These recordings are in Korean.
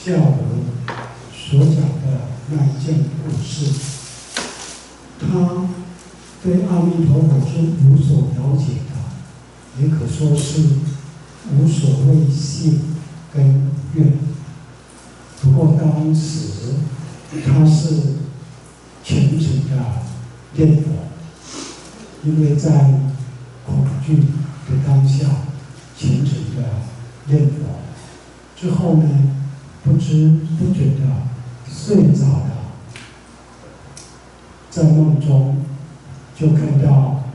教文所讲的那一件故事，他对阿弥陀佛是无所了解的，也可说是无所谓信跟愿。不过当时他是虔诚的念佛，因为在恐惧的当下虔诚的念佛之后呢，不知不觉的睡着了，在梦中就看到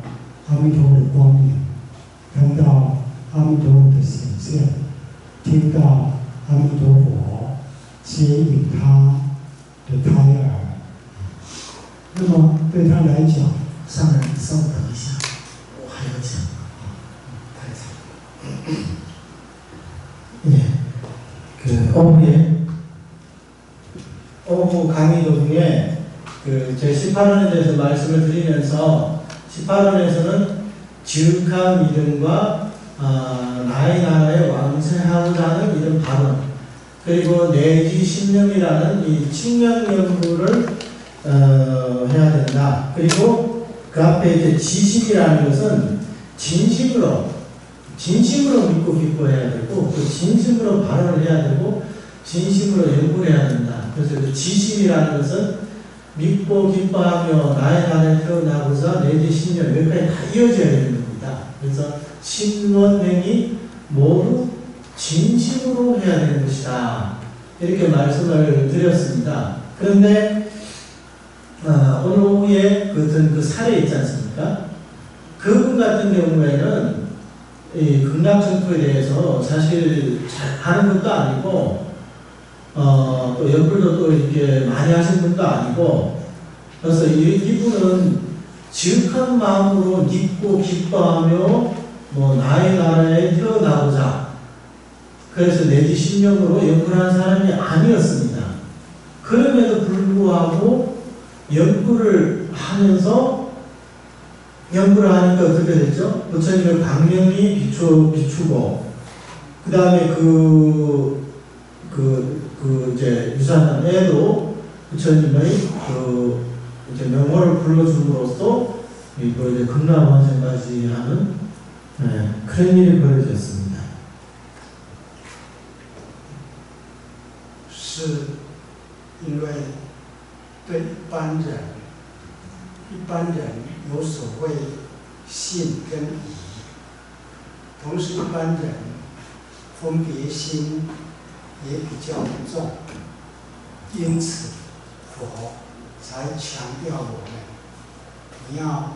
阿弥陀佛的光明，看到阿弥陀佛的显现，听到阿弥陀佛接引他的胎儿。那么对他来讲，上人稍等一下，我还要讲。太长了。예, 오후 강의 도중에 제 18원에 대해서 말씀을 드리면서 18원에서는 지극한 믿음과 나의 나라에 왕생하고자 하는 이런 발언, 그리고 내지 신념이라는 이 측면 연구를 해야 된다. 그리고 그 앞에 이제 지식이라는 것은 진심으로 믿고 기뻐해야 되고, 그 진심으로 발언을 해야 되고, 진심으로 연구를 해야 된다. 그래서 그 지심이라는 것은 믿고 기뻐하며 나의 나라에 태어나고자 내지 신념, 여기까지 다 이어져야 되는 겁니다. 그래서 신원행이 모두 진심으로 해야 되는 것이다. 이렇게 말씀을 드렸습니다. 그런데 오늘 오후에 그 사례 있지 않습니까? 그분 같은 경우에는 이 극락승토에 대해서 사실 잘 아는 것도 아니고, 또 연불도 또 이렇게 많이 하신 분도 아니고, 그래서 이분은 지극한 마음으로 믿고 기뻐하며 나의 나라에 태어나고자, 그래서 내지 신념으로 연구를 하는 사람이 아니었습니다. 그럼에도 불구하고 연구를 하면서, 연구를 하니까 어떻게 됐죠? 부처님을 광명히 비추고, 그 다음에 이제 유산에도 부처님의 이제 명호를 불러줌으로써 이거 이제 극락완생까지 하는 그런 일이 벌어졌습니다. 是因为对一般人有所谓信跟疑，同时一般人分别心也比较重，因此佛才强调我们，你要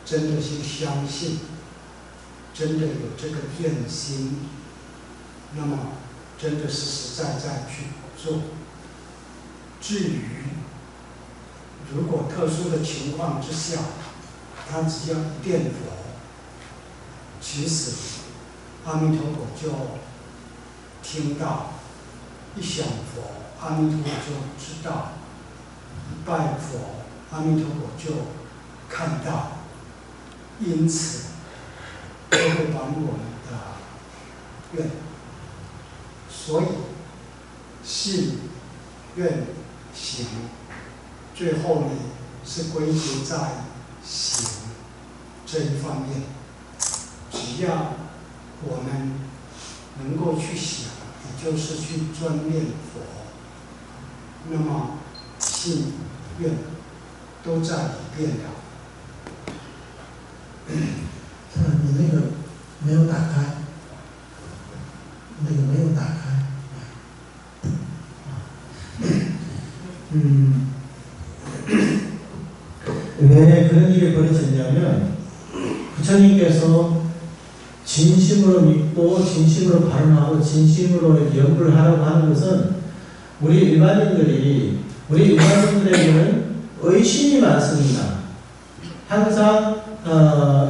真的去相信，真的有这个愿心，那么真的实实在在去做。至于如果特殊的情况之下，他只要一念佛，其实阿弥陀佛就听到，一想佛，阿弥陀佛就知道，一拜佛，阿弥陀佛就看到，因此都会把我们的愿，所以信、愿、行，最后呢是归结在行这一方面。只要我们能够去想，也就是去专念佛，那么信、愿都在里边了。你那个没有打开，那个没有打开。왜 그런 일이 벌어졌냐면, 부처님께서 진심으로 믿고 진심으로 발언하고 진심으로 연구를 하라고 하는 것은 우리 일반인들에게는 의심이 많습니다. 항상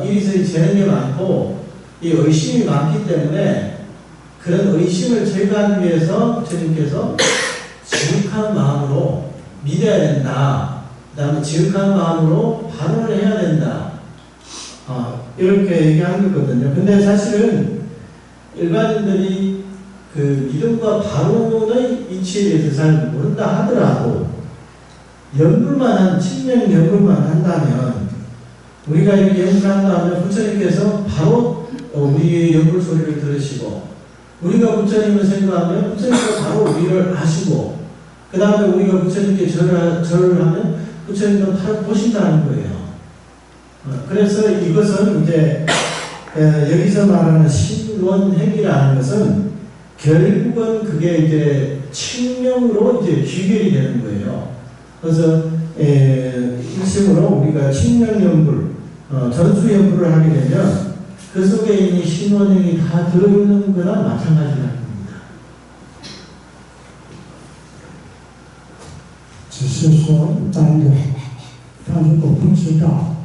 이리저리 재는 게 많고, 이 의심이 많기 때문에 그런 의심을 제거하기 위해서 부처님께서 지극한 마음으로 믿어야 된다. 그 다음에 지극한 마음으로 발언을 해야 된다. 이렇게 얘기한 거거든요. 근데 사실은 일반인들이 그 믿음과 발언의 이 이치에 대해서 잘 모른다 하더라도 측면 연불만 한다면 우리가 이렇게 연불한다 하면 부처님께서 바로 우리의 연불 소리를 들으시고 우리가 부처님을 생각하면 부처님도 바로 우리를 아시고 그 다음에 우리가 부처님께 절을 하면 부처님도 바로 보신다는 거예요. 그래서 이것은 이제 여기서 말하는 신원행이라는 것은 결국은 그게 이제 칙명으로 이제 귀결이 되는 거예요. 그래서 일심으로 우리가 칙명연불, 전수연불을 하게 되면 그 속에 있는 신원행이 다 들어있는 거나 마찬가지라는 겁니다. 只是说一般人，他如果不知道，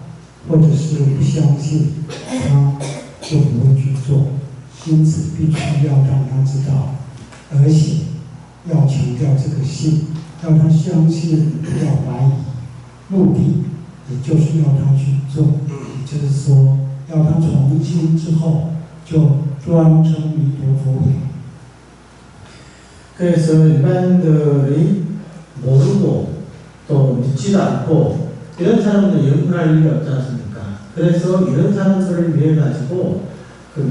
或者是不相信，他就不会去做。因此，必须要让他知道，而且要强调这个信，让他相信，不要怀疑。目的也就是要他去做，也就是说，要他从今之后就专称弥陀佛为。 그래서 일반인들이 모르고 또 믿지도 않고 이런 사람들 연구할 일이 없지 않습니까? 그래서 이런 사람들을 위해 가지고 그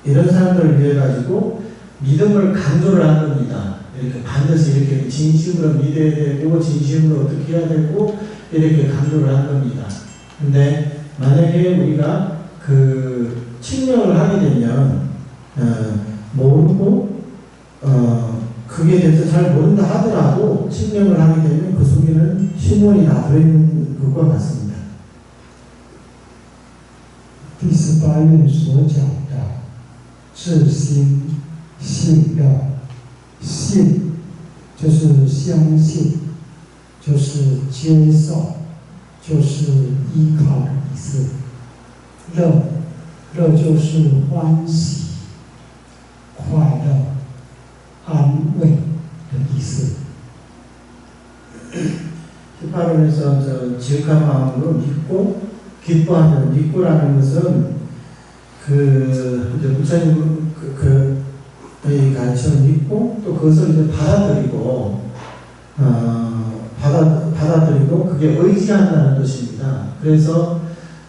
이런 사람들을 위해 가지고 믿음을 강조를 한 겁니다. 이렇게 반드시 이렇게 진심으로 믿어야 되고 진심으로 어떻게 해야 되고 이렇게 강조를 한 겁니다. 근데 만약에 우리가 그 칙명을 하게 되면 모르고 그게 대해서 잘 모른다 하더라도 칙명을 하게 되면 그 속에는 신원이 다 들어있는 것과 같습니다. 第18愿所讲的自心信乐，信就是相信，就是接受，就是依靠的意思。乐，乐就是欢喜、快乐、安慰的意思。 18번에서 지극한 마음으로 믿고 기뻐하는 믿고라는 것은 그 이제 부처님 그 가르침을 믿고 또 그것을 이제 받아들이고 받아들이고 그게 의지한다는 뜻입니다. 그래서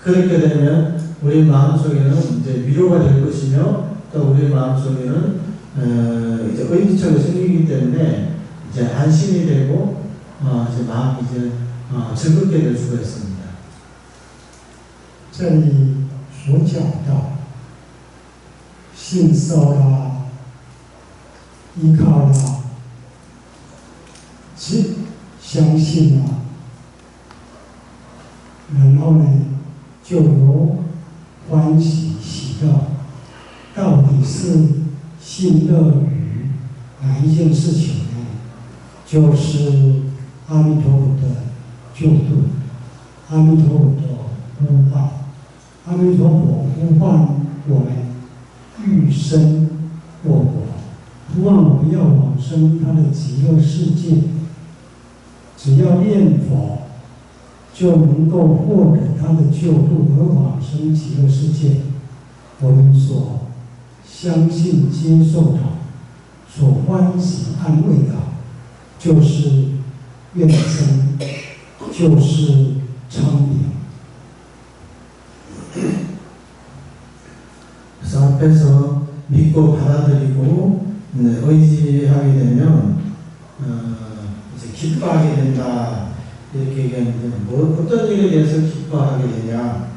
그렇게 되면 우리 마음속에는 이제 위로가 될 것이며 또 우리 마음속에는 이제 의지처가 생기기 때문에 이제 안심이 되고 이제 마음이 이제 즐겁게 될 수가 있습니다. 这里所讲的信受啦、依靠啦、相信啦，然后呢，就由欢喜喜乐，到底是信乐于哪一件事情呢？就是阿弥陀佛的救度，阿弥陀佛的呼唤。 阿弥陀佛呼唤我们欲生我国，呼唤我们要往生他的极乐世界。只要念佛，就能够获得他的救度而往生极乐世界。我们所相信、接受的、所欢喜、安慰的，就是愿生，就是昌明。 그래서 앞에서 믿고 받아들이고 의지하게 되면 이제 기뻐하게 된다 이렇게 얘기하는데 어떤 일에 대해서 기뻐하게 되냐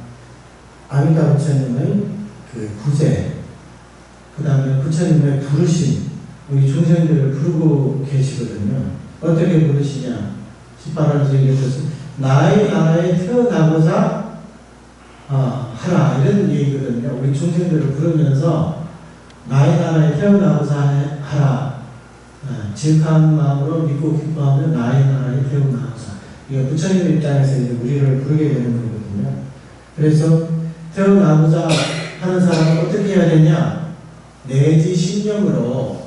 아미타 부처님의 그 구제 그 다음에 부처님의 부르심 우리 중생들을 부르고 계시거든요. 어떻게 부르시냐 18월에서 얘기했듯이 나의 나라에 태어나고자 하라 이런 얘기거든요. 우리 중생들을 부르면서 나의 나라에 태어나고자 하라 지극한 마음으로 믿고 기뻐하며 나의 나라에 태어나고자 이게 부처님 입장에서 이제 우리를 부르게 되는 거거든요. 그래서 태어나고자 하는 사람은 어떻게 해야 되냐 내지 신념으로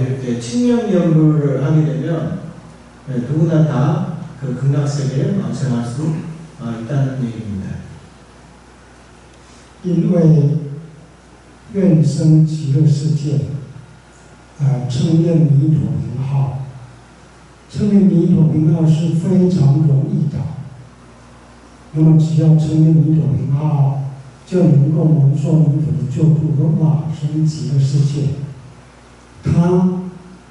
이렇게 칙명연불을 하게 되면 누구나 다 그 극락세계에 왕생할 수 있다는 얘기입니다. 因为愿生极乐世界，称念弥陀名号。称念弥陀名号是非常容易的。那么只要称念弥陀名号，就能够蒙受弥陀的救度和往生极乐世界。他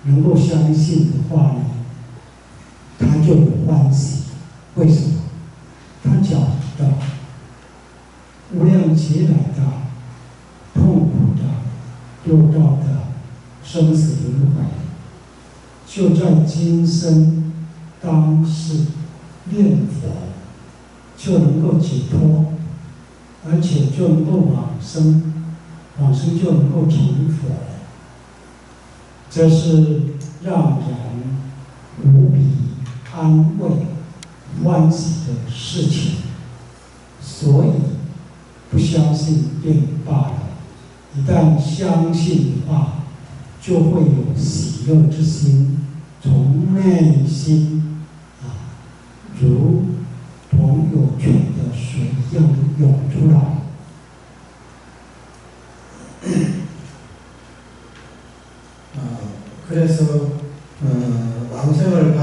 能够相信的话呢，他就有欢喜。为什么？他晓得无量劫来的痛苦的六道的生死轮回，就在今生当世念佛就能够解脱，而且就能够往生，往生就能够成佛。这是让人无比安慰、欢喜的事情。所以不相信便罢了，一旦相信的话，就会有喜乐之心从内心如同有泉的水一样涌出来。그래서 왕생을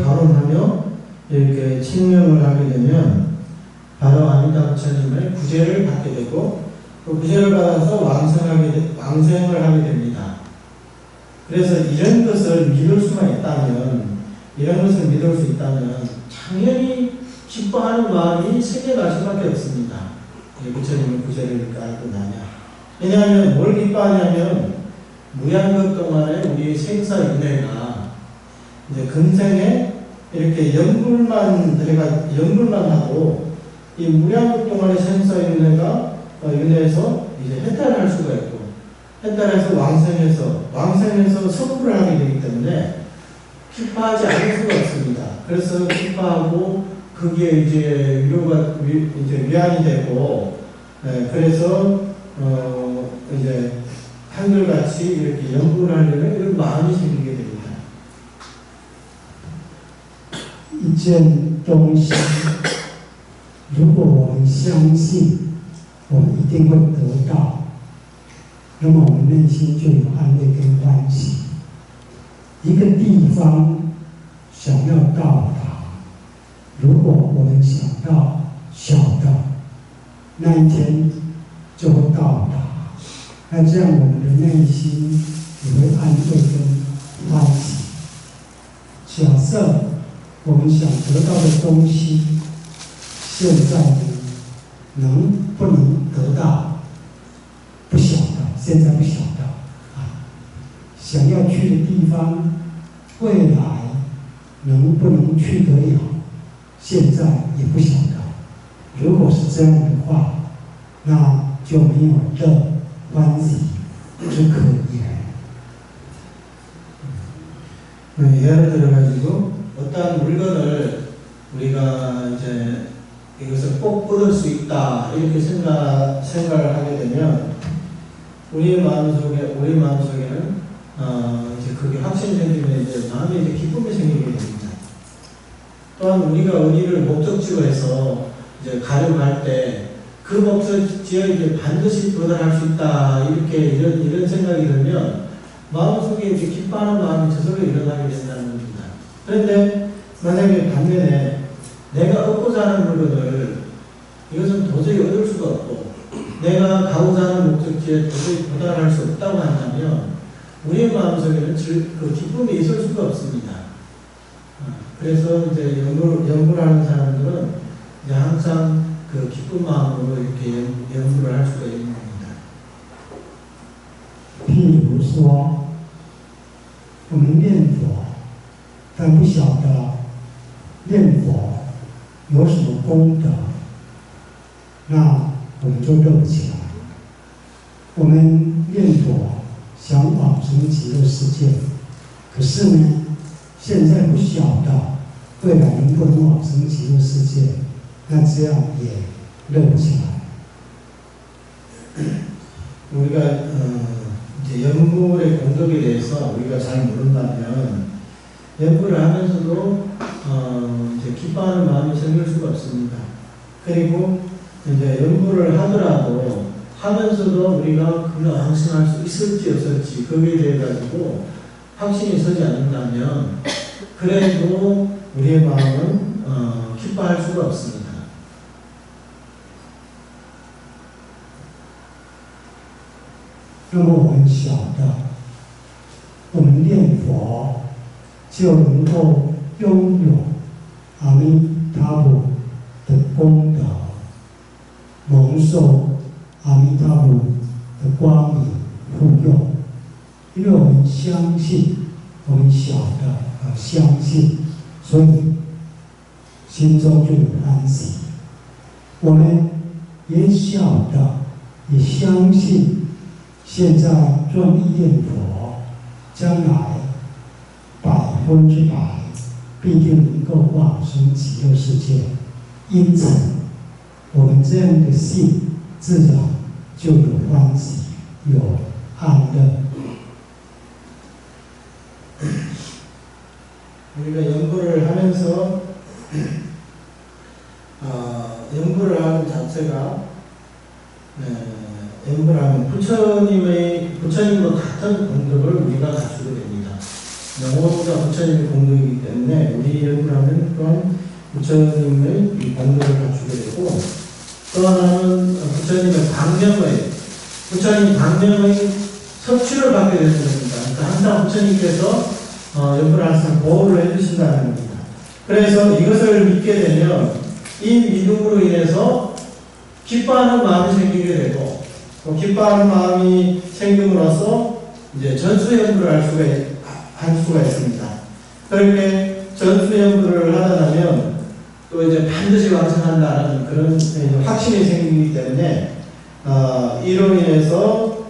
발언하며 이렇게 칭명을 하게 되면 바로 아미타 부처님의 구제를 받게 되고 그 구제를 받아서 왕생을 하게 됩니다. 그래서 이런 것을 믿을 수가 있다면, 이런 것을 믿을 수 있다면 당연히 기뻐하는 마음이 생겨날 수밖에 없습니다. 부처님의 구제를 알고 나면. 왜냐하면 뭘 기뻐하냐면 무량겁 동안에 우리 생사윤회가 이제 근생에 이렇게 연불만 하고 이 무량겁 동안의 생사윤회가 윤회에서 이제 해탈할 수가 있고, 해탈해서 왕생에서 성불을 하게 되기 때문에 기뻐하지 않을 수가 없습니다. 그래서 기뻐하고 그게 이제 위안이 되고, 그래서 이제 한결같이 이렇게 연구를 하려는 이런 마음이 생기게 됩니다. 一件东西，如果我们相信，我们一定会得到，那么我们内心就有安慰跟欢喜。一个地方想要到达，如果我们想到晓得，那一天就会到达。那这样我们的内心也会安慰跟欢喜。假设我们想得到的东西，现在能不能得到？不晓得，现在不晓得想要去的地方，未来能不能去得了？现在也不晓得。如果是这样的话，那就没有乐欢喜之可言。 예를 들어가지고 어떤 물건을 우리가 이제 이것을 꼭 얻을 수 있다 이렇게 생각을 하게 되면 우리의 마음속에는 이제 그게 확신이 생기면 이제 마음에 이제 기쁨이 생기게 됩니다. 또한 우리가 어디를 목적지로 해서 이제 가려고 할 때 그 목적지에 이제 반드시 도달할 수 있다 이렇게 이런 생각이 들면 마음속에 이제 기뻐하는 마음이 저절로 일어나게 된다는 겁니다. 그런데 만약에 반면에 내가 얻고자 하는 물건을 이것은 도저히 얻을 수가 없고 내가 가고자 하는 목적지에 도저히 도달할 수 없다고 한다면 우리의 마음속에는 그 기쁨이 있을 수가 없습니다. 그래서 이제 연구를 하는 사람들은 이제 항상 그 기쁜 마음으로 이렇게 연구를 할 수가 있는 겁니다. 譬如说，我们念佛，但不晓得念佛有什么功德，那我们就乐不起来。我们念佛想往生极乐世界，可是呢，现在不晓得未来能不能往生极乐世界，那这样也乐不起来。 우리가 이제 연불의 공덕에 대해서 우리가 잘 모른다면 연불을 하면서도 이제 기뻐하는 마음이 생길 수가 없습니다. 그리고 이제 연불을 하더라도 하면서도 우리가 왕성할 수 있을지 없을지 거기에 대해 가지고 확신이 서지 않는다면 그래도 우리의 마음은 기뻐할 수가 없습니다. 那么我们晓得，我们念佛就能够拥有阿弥陀佛的功德，蒙受阿弥陀佛的光明护佑。因为我们相信，我们晓得相信，所以心中就有欢喜。我们也晓得，也相信。 现在专一念佛，将来100%必定能够往生极乐世界。因此，我们这样的信，自然就有欢喜，有安乐。 우리가 연구를 하면서 연구를 하는 자체가 연구를 하면 부처님과 같은 공덕을 우리가 갖추게 됩니다. 모두가 부처님의 공덕이기 때문에 우리 연구를 하면 또한 부처님의 이 공덕을 갖추게 되고 또 하나는 부처님의 방명의 석취를 받게 되는 겁니다. 그러니까 항상 부처님께서 연구를 항상 보호를 해주신다는 겁니다. 그래서 이것을 믿게 되면 이 믿음으로 인해서 기뻐하는 마음이 생기게 되고 또 기뻐하는 마음이 생김으로써 이제 전수연구를 할 수가 있습니다. 그렇게 전수연구를 하다 보면 또 이제 반드시 완성한다는 그런 확신이 생기기 때문에 이로 인해서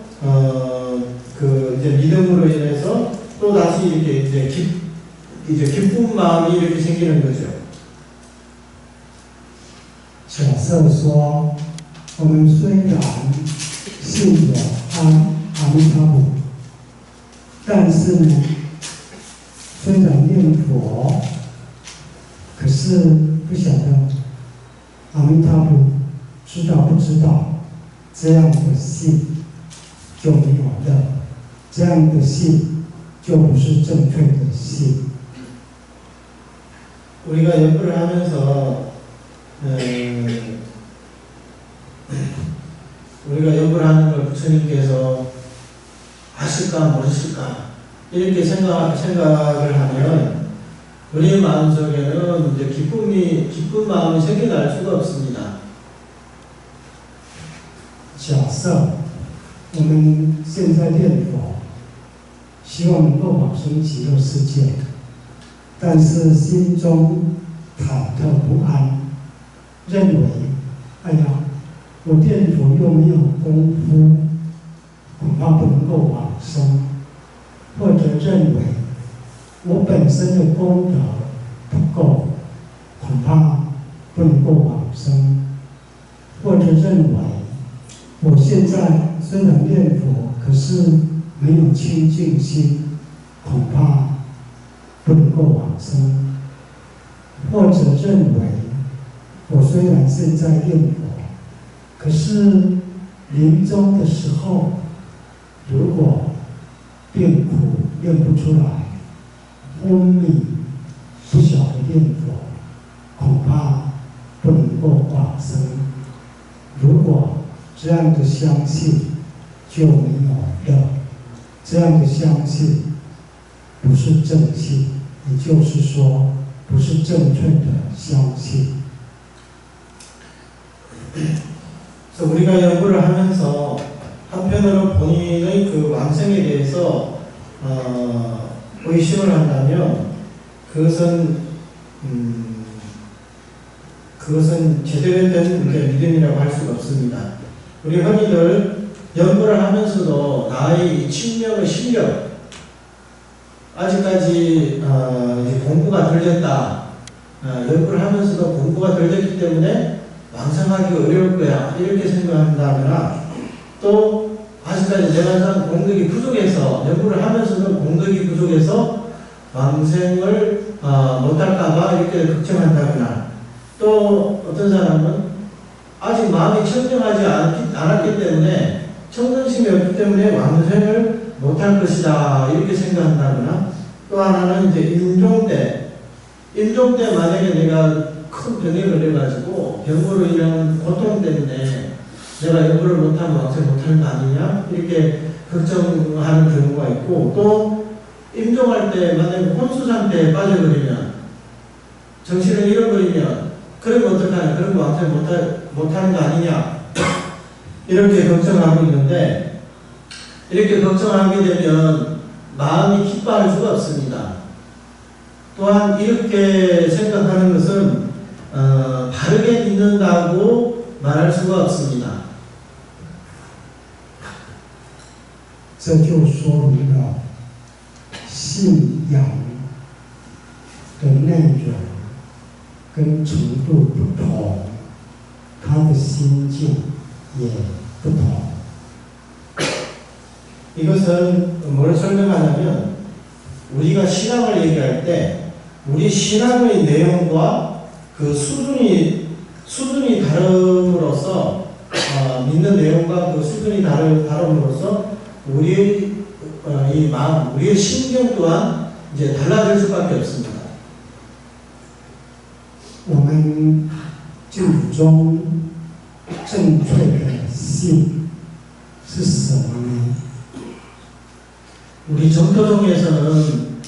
이제 믿음으로 인해서 또 다시 이렇게 이제 기쁜 마음이 이렇게 생기는 거죠. 假设说，我们虽然信有阿弥陀佛，但是呢，虽然念佛，可是不晓得阿弥陀佛知道不知道，这样的信就没有了，这样的信就不是正确的信。 우리가 연구를 하면서 우리가 연구를 하는 걸 부처님께서 아실까 모르실까 이렇게 생각을 하면 우리의 마음속에는 이제 기쁜 마음이 생겨날 수가 없습니다. 假设我们现在念佛，希望能够往生极乐世界，但是心中忐忑不安，认为，哎呀，我念佛又没有功夫，恐怕不能够往生，或者认为我本身的功德不够，恐怕不能够往生，或者认为我现在虽然念佛，可是没有清净心，恐怕不能够往生，或者认为我虽然现在念佛，可是临终的时候，如果病苦念不出来，昏迷不晓得念佛，恐怕不能够往生。如果这样的相信就没有了，这样的相信不是正信，也就是说不是正确的相信。 그래서 우리가 연구를 하면서 한편으로 본인의 그 왕성에 대해서 의심을 한다면 그것은 제대로 된 믿음이라고 할 수가 없습니다. 우리 흔히들 연구를 하면서도 나의 친명의 실력 아직까지 공부가 덜 됐다. 연구를 하면서도 공부가 덜 됐기 때문에 왕성하기 어려울 거야 이렇게 생각한다거나 또 아직까지 내가 공덕이 부족해서 연구를 하면서도 공덕이 부족해서 왕생을 못할까봐 이렇게 걱정한다거나 또 어떤 사람은 아직 마음이 청정하지 않았기 때문에 청정심이 없기 때문에 왕생을 못할 것이다 이렇게 생각한다거나 또 하나는 이제 임종 때 만약에 내가 큰 병에 걸려가지고 병으로 인한 고통 때문에 내가 연구를 못하면 왕생 못하는 거 아니냐 이렇게 걱정하는 경우가 있고 또 임종할 때 만약에 혼수 상태에 빠져버리면 정신을 잃어버리면 그러면 어떡하냐 그런 거 왕생 못하는 거 아니냐 이렇게 걱정하고 있는데 이렇게 걱정하게 되면 마음이 기뻐할 수가 없습니다. 또한 이렇게 생각하는 것은 바르게 믿는다고 말할 수가 없습니다. 这就说明了信仰的内容跟程度不同，他的心境也不同。 이것은 뭘 설명하냐면 우리가 신앙을 얘기할 때 우리 신앙의 내용과 그 수준이 다름으로써 믿는 내용과 그 수준이 다름으로써 우리의 이 마음, 우리의 신경 또한 이제 달라질 수밖에 없습니다. 我们净土中正确的信是什么呢？ 우리 정토종에서는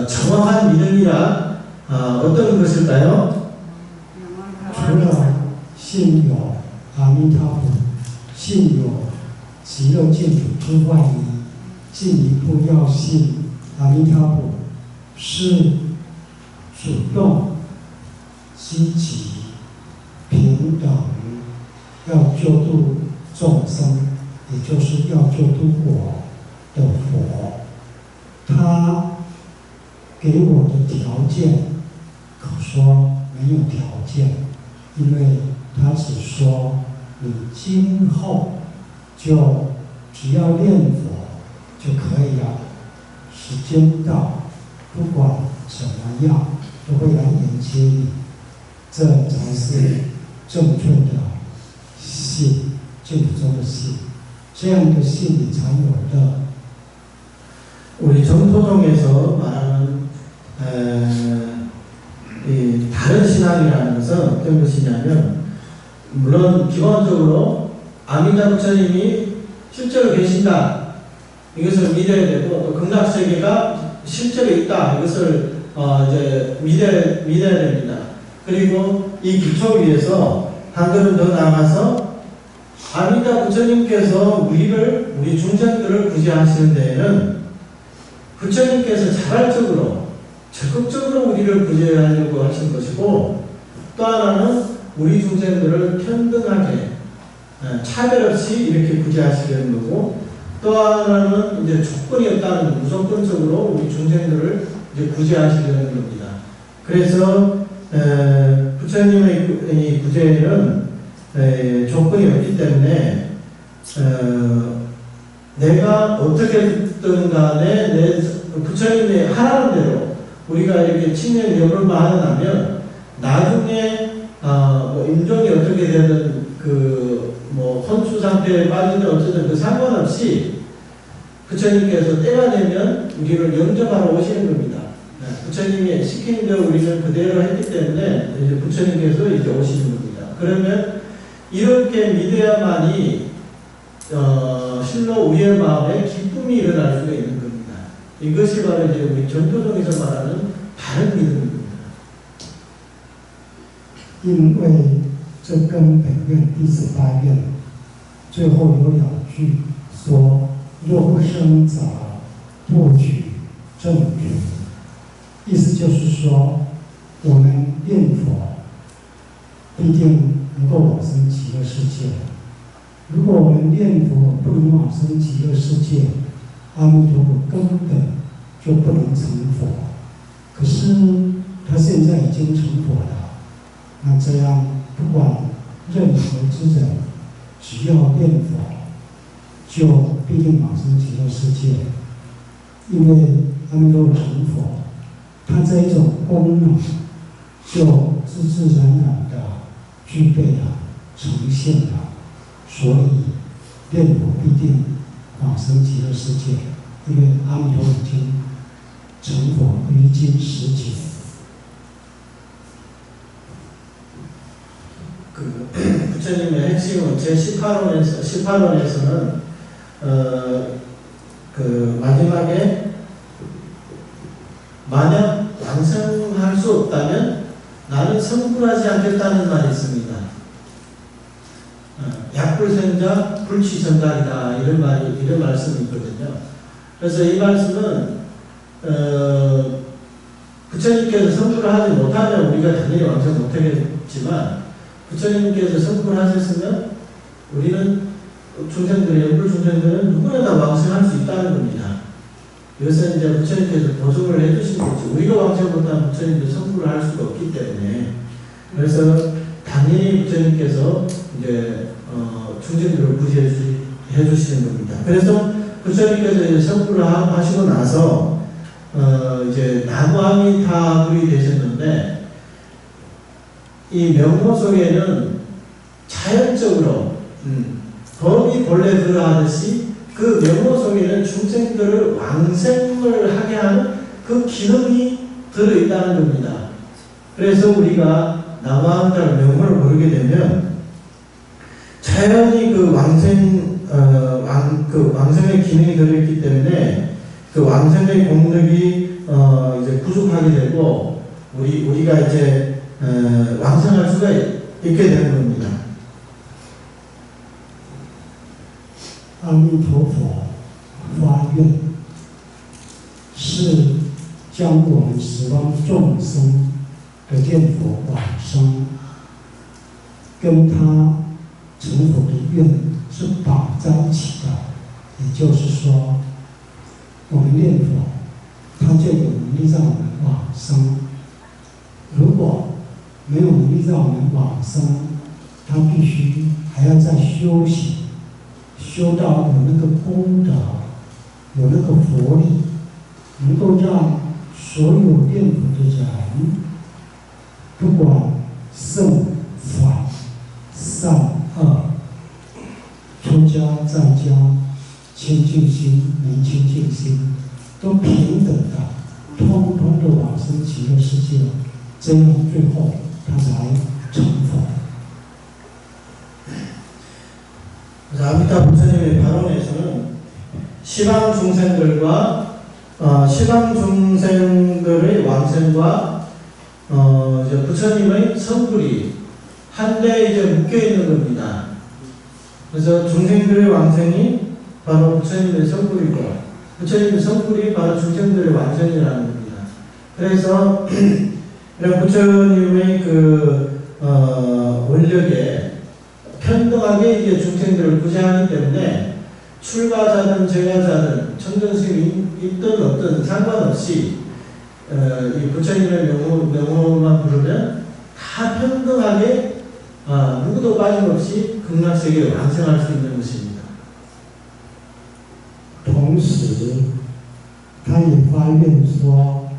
정확한 믿음이란 어떤 것일까요? 除了信有阿弥陀佛、信有极乐净土之外呢，进一步要信阿弥陀佛是主动、积极、平等，要救度众生，也就是要救度我的佛。他给我的条件，可说没有条件，因为他只说你今后就只要念佛就可以了，时间到，不管怎么样都会来迎接你，这才是正确的信，净土中的信，这样的信你才有的。 우리 정토종에서 말하는 이 다른 신앙이라는 것은 어떤 것이냐면 물론 기본적으로 아미다 부처님이 실제로 계신다 이것을 믿어야 되고 또 극락세계가 실제로 있다 이것을 이제 믿어야 됩니다. 그리고 이 기초 위에서 한 걸음 더 나아가서 아미다 부처님께서 우리 중생들을 구제하시는 데에는 부처님께서 자발적으로 적극적으로 우리를 구제하려고 하신 것이고 또 하나는 우리 중생들을 평등하게 차별 없이 이렇게 구제하시려는 거고 또 하나는 이제 조건이 없다는 무조건적으로 우리 중생들을 이제 구제하시려는 겁니다. 그래서 부처님의 구제에는 조건이 없기 때문에 내가 어떻게든 간에 부처님의 하라는 대로 우리가 이렇게 친년 여불만 하면 나중에 뭐 임종이 어떻게 되든 뭐 혼수 상태에 빠지든 어쨌든 그 상관없이 부처님께서 때가 되면 우리를 영접하러 오시는 겁니다. 부처님이 시킨 대로 우리는 그대로 했기 때문에 이제 부처님께서 이제 오시는 겁니다. 그러면 이렇게 믿어야만이 실로 우리의 마음에 기쁨이 일어날 수가 있는 겁니다. 이것이 바로 이제 우리 전도종에서 말하는 다른 믿음입니다. 因为这根本愿第18愿最后有2句说：“若不生者，不取正觉。”意思就是说，我们念佛必定能够往生极乐世界。如果我们念佛不能往生极乐世界，阿弥陀佛根本就不能成佛。可是他现在已经成佛了，那这样不管任何之人，只要念佛，就必定往生极乐世界。因为阿弥陀佛成佛，他这一种功能就自然的具备了。呈现了，所以念佛必定往生极乐世界，因为阿弥陀已经成佛于今十劫。 부처님의 핵심은 제18원에서는 그 마지막에 만약 완성할 수 없다면 나는 성불하지 않겠다는 말이 있습니다. 약불생자 불취전달이다 이런 말씀이 있거든요. 그래서 이 말씀은 부처님께서 성불을 하지 못하면 우리가 당연히 완성 못하겠지만 부처님께서 성불하셨으면 우리는 연불 중생들은 누구나 다 왕성할 수 있다는 겁니다. 이것은 이제 부처님께서 보증을 해주신 거죠. 우리가 왕성 못하면 부처님도 성불을 할 수가 없기 때문에 그래서 당연히 부처님께서 이제 중생들을 구제해 주시는 겁니다. 그래서 부처님께서 이제 성불을 하시고 나서 이제 나무아미타불이 되셨는데. 이 명호 속에는 자연적으로 법이 본래 그러하듯이 그 명호 속에는 중생들을 왕생을 하게 하는 그 기능이 들어있다는 겁니다. 그래서 우리가 나무아미타불 명호를 모르게 되면 자연히 그 왕생의 기능이 들어있기 때문에 그 왕생의 공덕이 이제 부족하게 되고 우리가 이제 왕성할 수가 있게 되는 겁니다. 阿弥陀佛发愿是将我们十方众生的念佛往生，跟他成佛的愿是绑在一起的。也就是说，我们念佛，他就有能力让我们往生。如果没有能力让我们往生，他必须还要再修行，修到有那个功德，有那个佛力，能够让所有念佛的人，不管圣反善恶，出家在家，清净心、没清净心，都平等的，通通的往生极乐世界，这样最后他才成佛。 아미타 부처님의 발언에서는 시방 중생들과 시방 중생들의 왕생과 이제 부처님의 성불이 한데 이제 묶여 있는 겁니다. 그래서 중생들의 왕생이 바로 부처님의 성불이고 부처님의 성불이 바로 중생들의 왕생이라는 겁니다. 그래서 이런 부처님의 원력에 평등하게 이제 중생들을 구제하기 때문에 출가자든 제가자든 청정심이 있든 없든 상관없이 이 부처님의 명호만 부르면 다 평등하게 누구도 빠짐없이 극락세계에 왕생할 수 있는 것입니다. 同时，他也发愿说，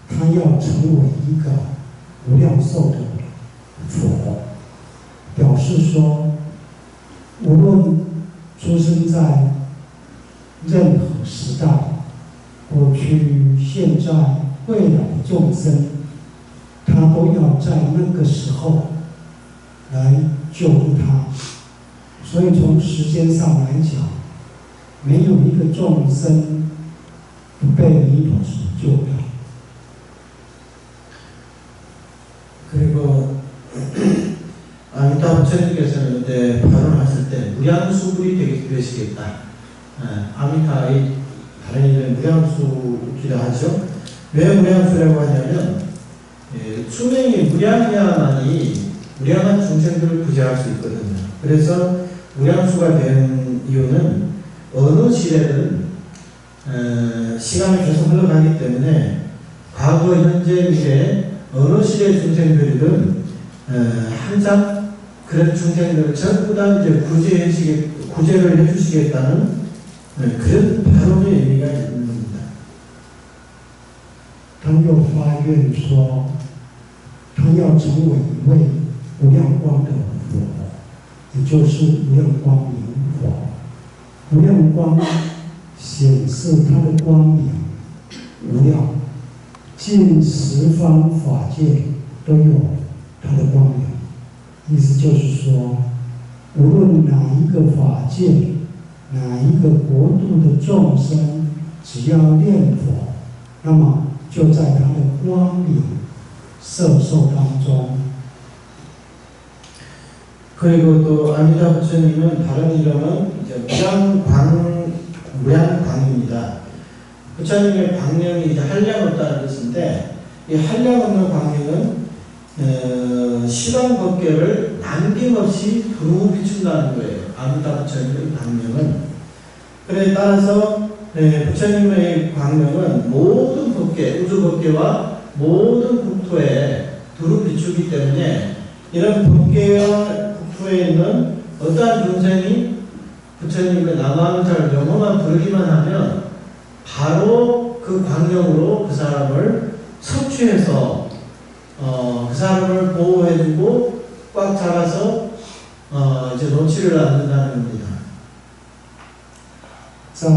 他要成为一个无量寿的佛。 表示说，无论出生在任何时代，过去、现在、未来的众生，他都要在那个时候来救助他。所以从时间上来讲，没有一个众生不被弥陀所救的。 그리고 아미타 부처님께서는 이제 발언하실 때 무량수불이 되시겠다. 아미타의 발언이 무량수기도 하죠. 왜 무량수라고 하냐면 수명이 무량해야만이 무량한 중생들을 구제할 수 있거든요. 그래서 무량수가 된 이유는 어느 시대든 시간이 계속 흘러가기 때문에 과거, 현재, 미래 어느 시대 중생들이든 항상 그런 중생들을 전부 다 이제 구제를 해주시겠다는 그런 발언의 의미가 있는 겁니다. 他又发愿说，他要成为一位无量光的佛，也就是无量光明佛。无量光显示它的光明无量，尽十方法界都有它的光明。意思就是说，无论哪一个法界、哪一个国度的众生，只要念佛，那么就在它的光明摄受当中。 그리고 또 아미타 부처님은 다른 이름은 이제 무량광입니다. 부처님의 광명이 이제 한량없다는 뜻인데, 이 한량없는 광명은 시간 법계를 남김없이 두루 비춘다는 거예요. 아미타 부처님의 광명은. 그래 따라서 부처님의 광명은 모든 법계, 우주 법계와 모든 국토에 두루 비추기 때문에 이런 법계와 국토에 있는 어떠한 중생이 부처님의 남아음자를 영어만 부르기만 하면 바로 그 광명으로 그 사람을 섭취해서 그 사람을 보호해주고 꽉 잡아서 이제 놓지를 않는다는 겁니다. 在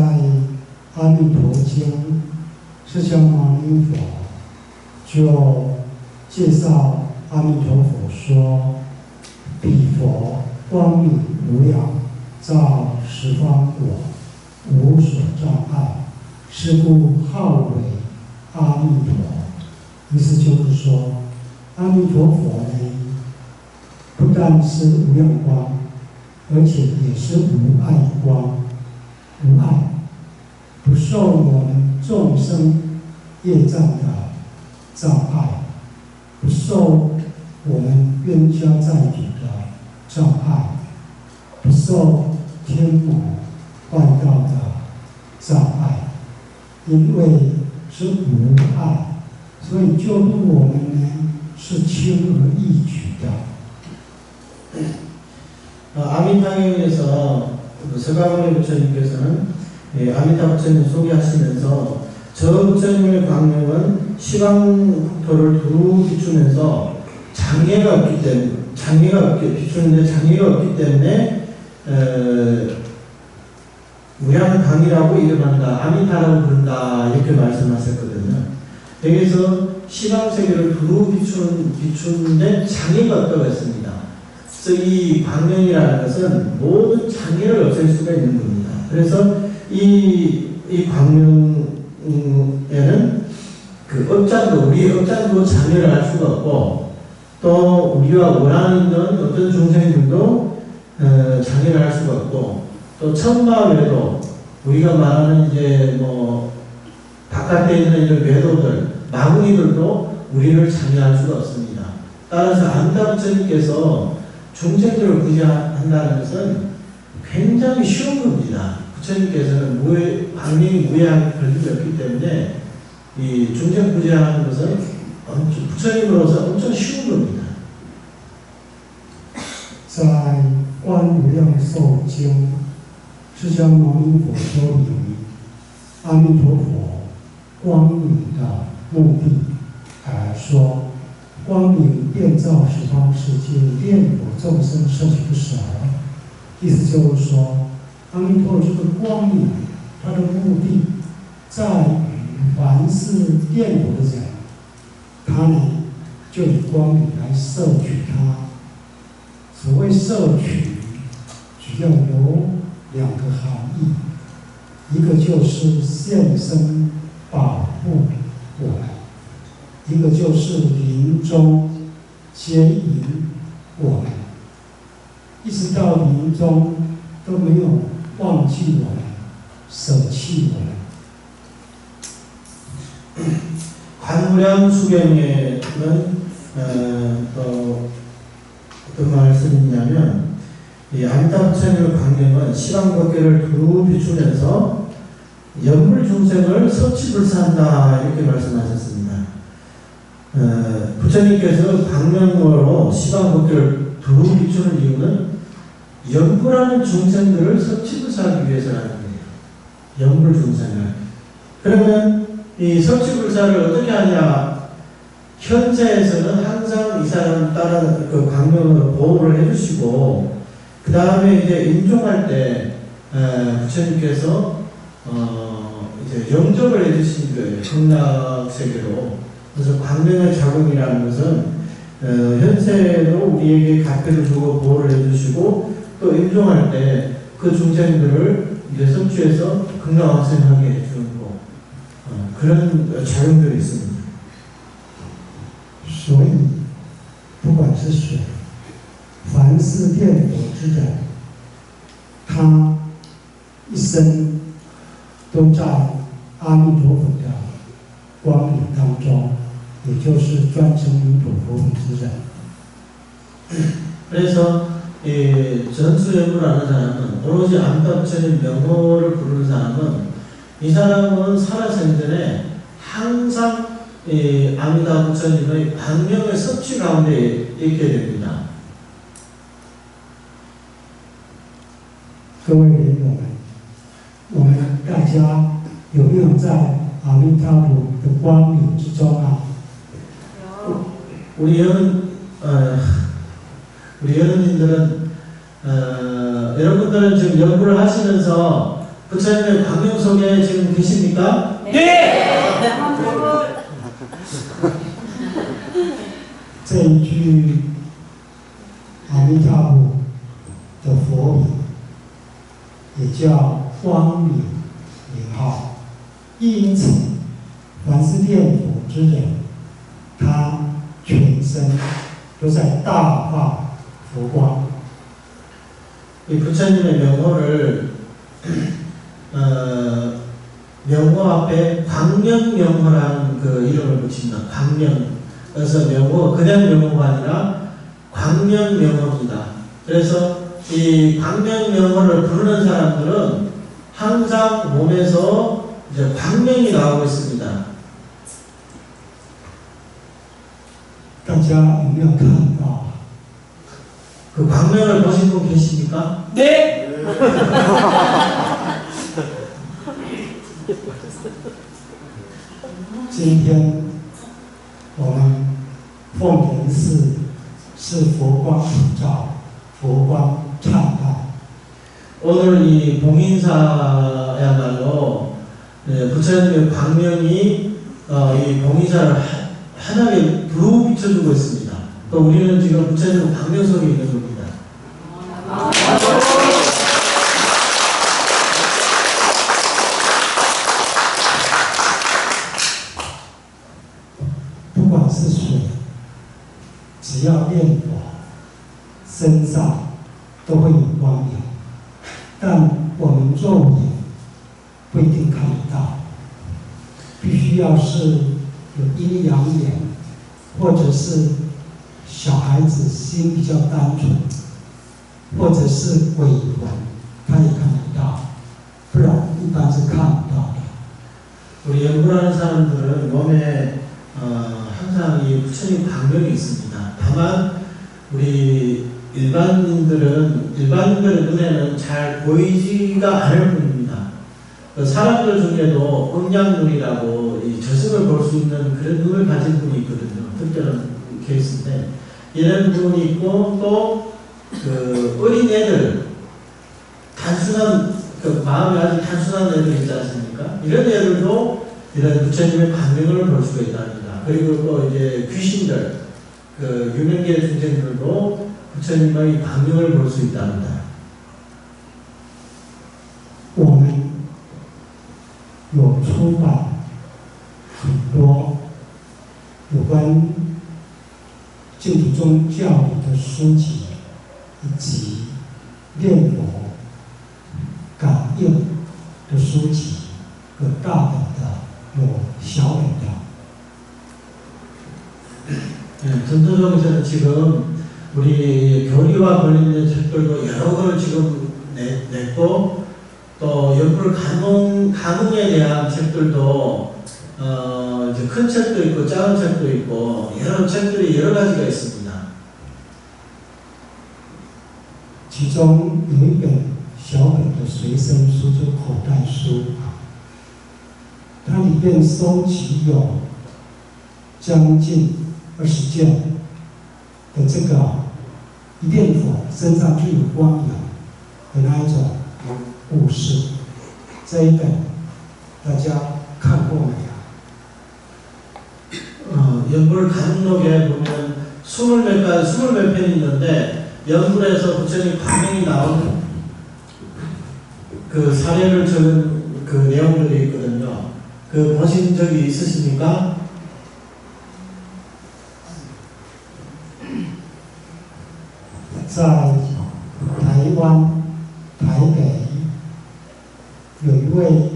阿弥陀经，释迦牟尼佛就介绍阿弥陀佛说。 彼佛光明无量，照十方果，无所障碍，是故号为阿弥陀。意思就是说，阿弥陀佛呢，不但是无量光，而且也是无碍光，无碍，不受我们众生业障的障碍，不受我们冤家债主的障碍，不受天魔外道的障碍，因为是无碍，所以救度我们呢是轻而易举的。 아미타경에서 서가모니 부처님께서는 아미타 부처님 소개하시면서 저 부처님의 광명은 시방국토를 두루 비추면서 장애가 없기 때문에 비추는데 장애가 없기 때문에 무량광이라고 이름한다, 아미타라고 부른다 이렇게 말씀하셨거든요. 여기서 시방세계를 두루 비추는데 장애가 없다고 했습니다. 그래서 이 광명이라는 것은 모든 장애를 없앨 수가 있는 겁니다. 그래서 이 광명에는 그 업장도, 우리 업장도 장애를 할 수가 없고, 또 우리와 원한 있는 어떤 중생들도 장애를 할 수가 없고, 또 천마 외도, 우리가 말하는 이제 뭐 바깥에 있는 이런 외도들, 마구니들도 우리를 장애할 수가 없습니다. 따라서 아미타 부처님께서 중생들을 구제한다는 것은 굉장히 쉬운 겁니다. 부처님께서는 광명이 무해하게 걸림없기 때문에 이 중생 구제하는 것은 부처님으로서 엄청 쉬운 겁니다. 在《观无量寿经》，释迦牟尼佛说明阿弥陀佛光明的目的，说光明遍照十方世界，念佛众生摄取不舍。意思就是说，阿弥陀佛这个光明，它的目的在于凡是念佛的人，他呢就以光明来摄取它。所谓摄取，主要有两个含义，一个就是现身保护我们，一个就是临终接引我们，一直到临终都没有忘记我们，舍弃我们。 관무량 수경에는 어떤 말씀이냐면, 이 아미타 부처님의 광명은 시방법계를 두루 비추면서 연물 중생을 섭취불사한다 이렇게 말씀하셨습니다. 부처님께서 광명으로 시방법계를 두루 비추는 이유는 연불하는 중생들을 섭취불사하기 위해서라는 거예요. 연불 중생을. 그러면 이 섭취불사를 어떻게 하냐? 현세에서는 항상 이 사람 따라 그 광명으로 보호를 해주시고, 그 다음에 이제 임종할 때 부처님께서 이제 영접을 해주신 거예요. 극락세계로. 그래서 광명의 작용이라는 것은 현세로 우리에게 각별을 주고 보호를 해주시고 또 임종할 때 그 중생들을 이제 성취해서 극락왕생하게 해주는 거 그런 작용들이 있습니다. 所以不管是谁，凡是念佛之人，他一生都在阿弥陀佛的光明当中，也就是专称弥陀佛之人。 그래서 전수연구를 하는 사람은 오로지 아미타 부처님 명호를 부르는 사람은 이 사람은 살아생전에 항상 아미타 부처님의 광명의 섭취 가운데 있게 됩니다. 各位莲友们，我们大家有没有在阿弥陀佛的光明之中啊？ 우리 여러분들은 여러분들은 지금 연구를 하시면서 부처님의 광명 속에 지금 계십니까? 네. 这一句阿弥陀佛的佛名，也叫光明名号。因此，凡是念佛之人，他全身都在大化佛光。 이 부처님의 명호를 명호 앞에 광명명호라는 그 이름을 붙입니다. 광명. 그래서 명호 그냥 명호가 아니라 광명명호입니다. 그래서 이 광명명호를 부르는 사람들은 항상 몸에서 이제 광명이 나오고 있습니다. 大家有没有看到？ 그 광명을 보신 분 계십니까? 네. 今天我们凤田寺是佛光普照，佛光灿烂。 오늘 이 봉인사야말로 부처님의 광명이 이 봉인사를 환하게 두루 비춰주고 있습니다. 또 우리는 지금 부처님의 광명 속에 있는 겁니다. 不管是谁，只要念佛，身上都会有光明。但我们肉眼不一定看得到，必须要是有阴阳眼，或者是小孩子心比较单纯，或者是鬼魂，他也看得到，不然一般是看不到的。 우리 연구하는 사람들은 몸에 항상 이 부처님 광명이 있습니다. 다만 우리 일반인들의 눈에는 잘 보이지가 않을 뿐입니다. 사람들 중에도 음양눈이라고 이 저승을 볼 수 있는 그런 눈을 가진 분이 있거든요. 특별한 케이스인데 이런 분이 있고 또 그 어린애들 단순한 그 마음이 아주 단순한 애들 있지 않습니까? 이런 애들도 이런 부처님의 광명을 볼 수가 있답니다. 그리고 또 이제 귀신들, 그 유명계 중생들도 부처님의 광명을 볼 수 있답니다. 我们有出版很多有关净土宗教理的书籍，以及念佛感应的书籍，有大本的，有小本的。 전도정에서는 지금 우리 교리와 관련된 책들도 여러 권을 지금 냈고 또 연불 가문에 대한 책들도 이제 큰 책도 있고 작은 책도 있고 여러 책들이 여러 가지가 있습니다. 其中有一本小本的随身书，就口袋书，它里面收集有将近20件的这个一念佛身上具有光明。的那一种故事。这一本大家看过没有？ 연불 강록에 보면 20몇 편이 있는데 연불에서 부처님 광명이 나온 그 사례를 적은 그 내용들이 있거든요. 그 보신 적이 있으십니까? 在台湾台北有一位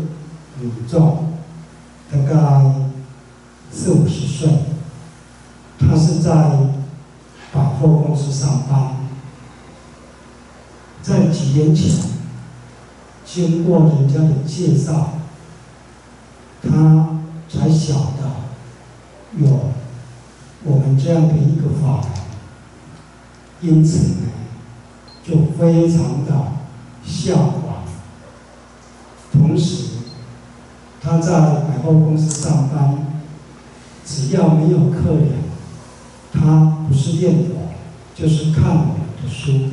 女众，大概40-50岁，她是在百货公司上班。在几年前，经过人家的介绍，她才晓得有我们这样的一个法门，因此呢，就非常的向往。同时，他在百货公司上班，只要没有客人，他不是念佛，就是看我们的书。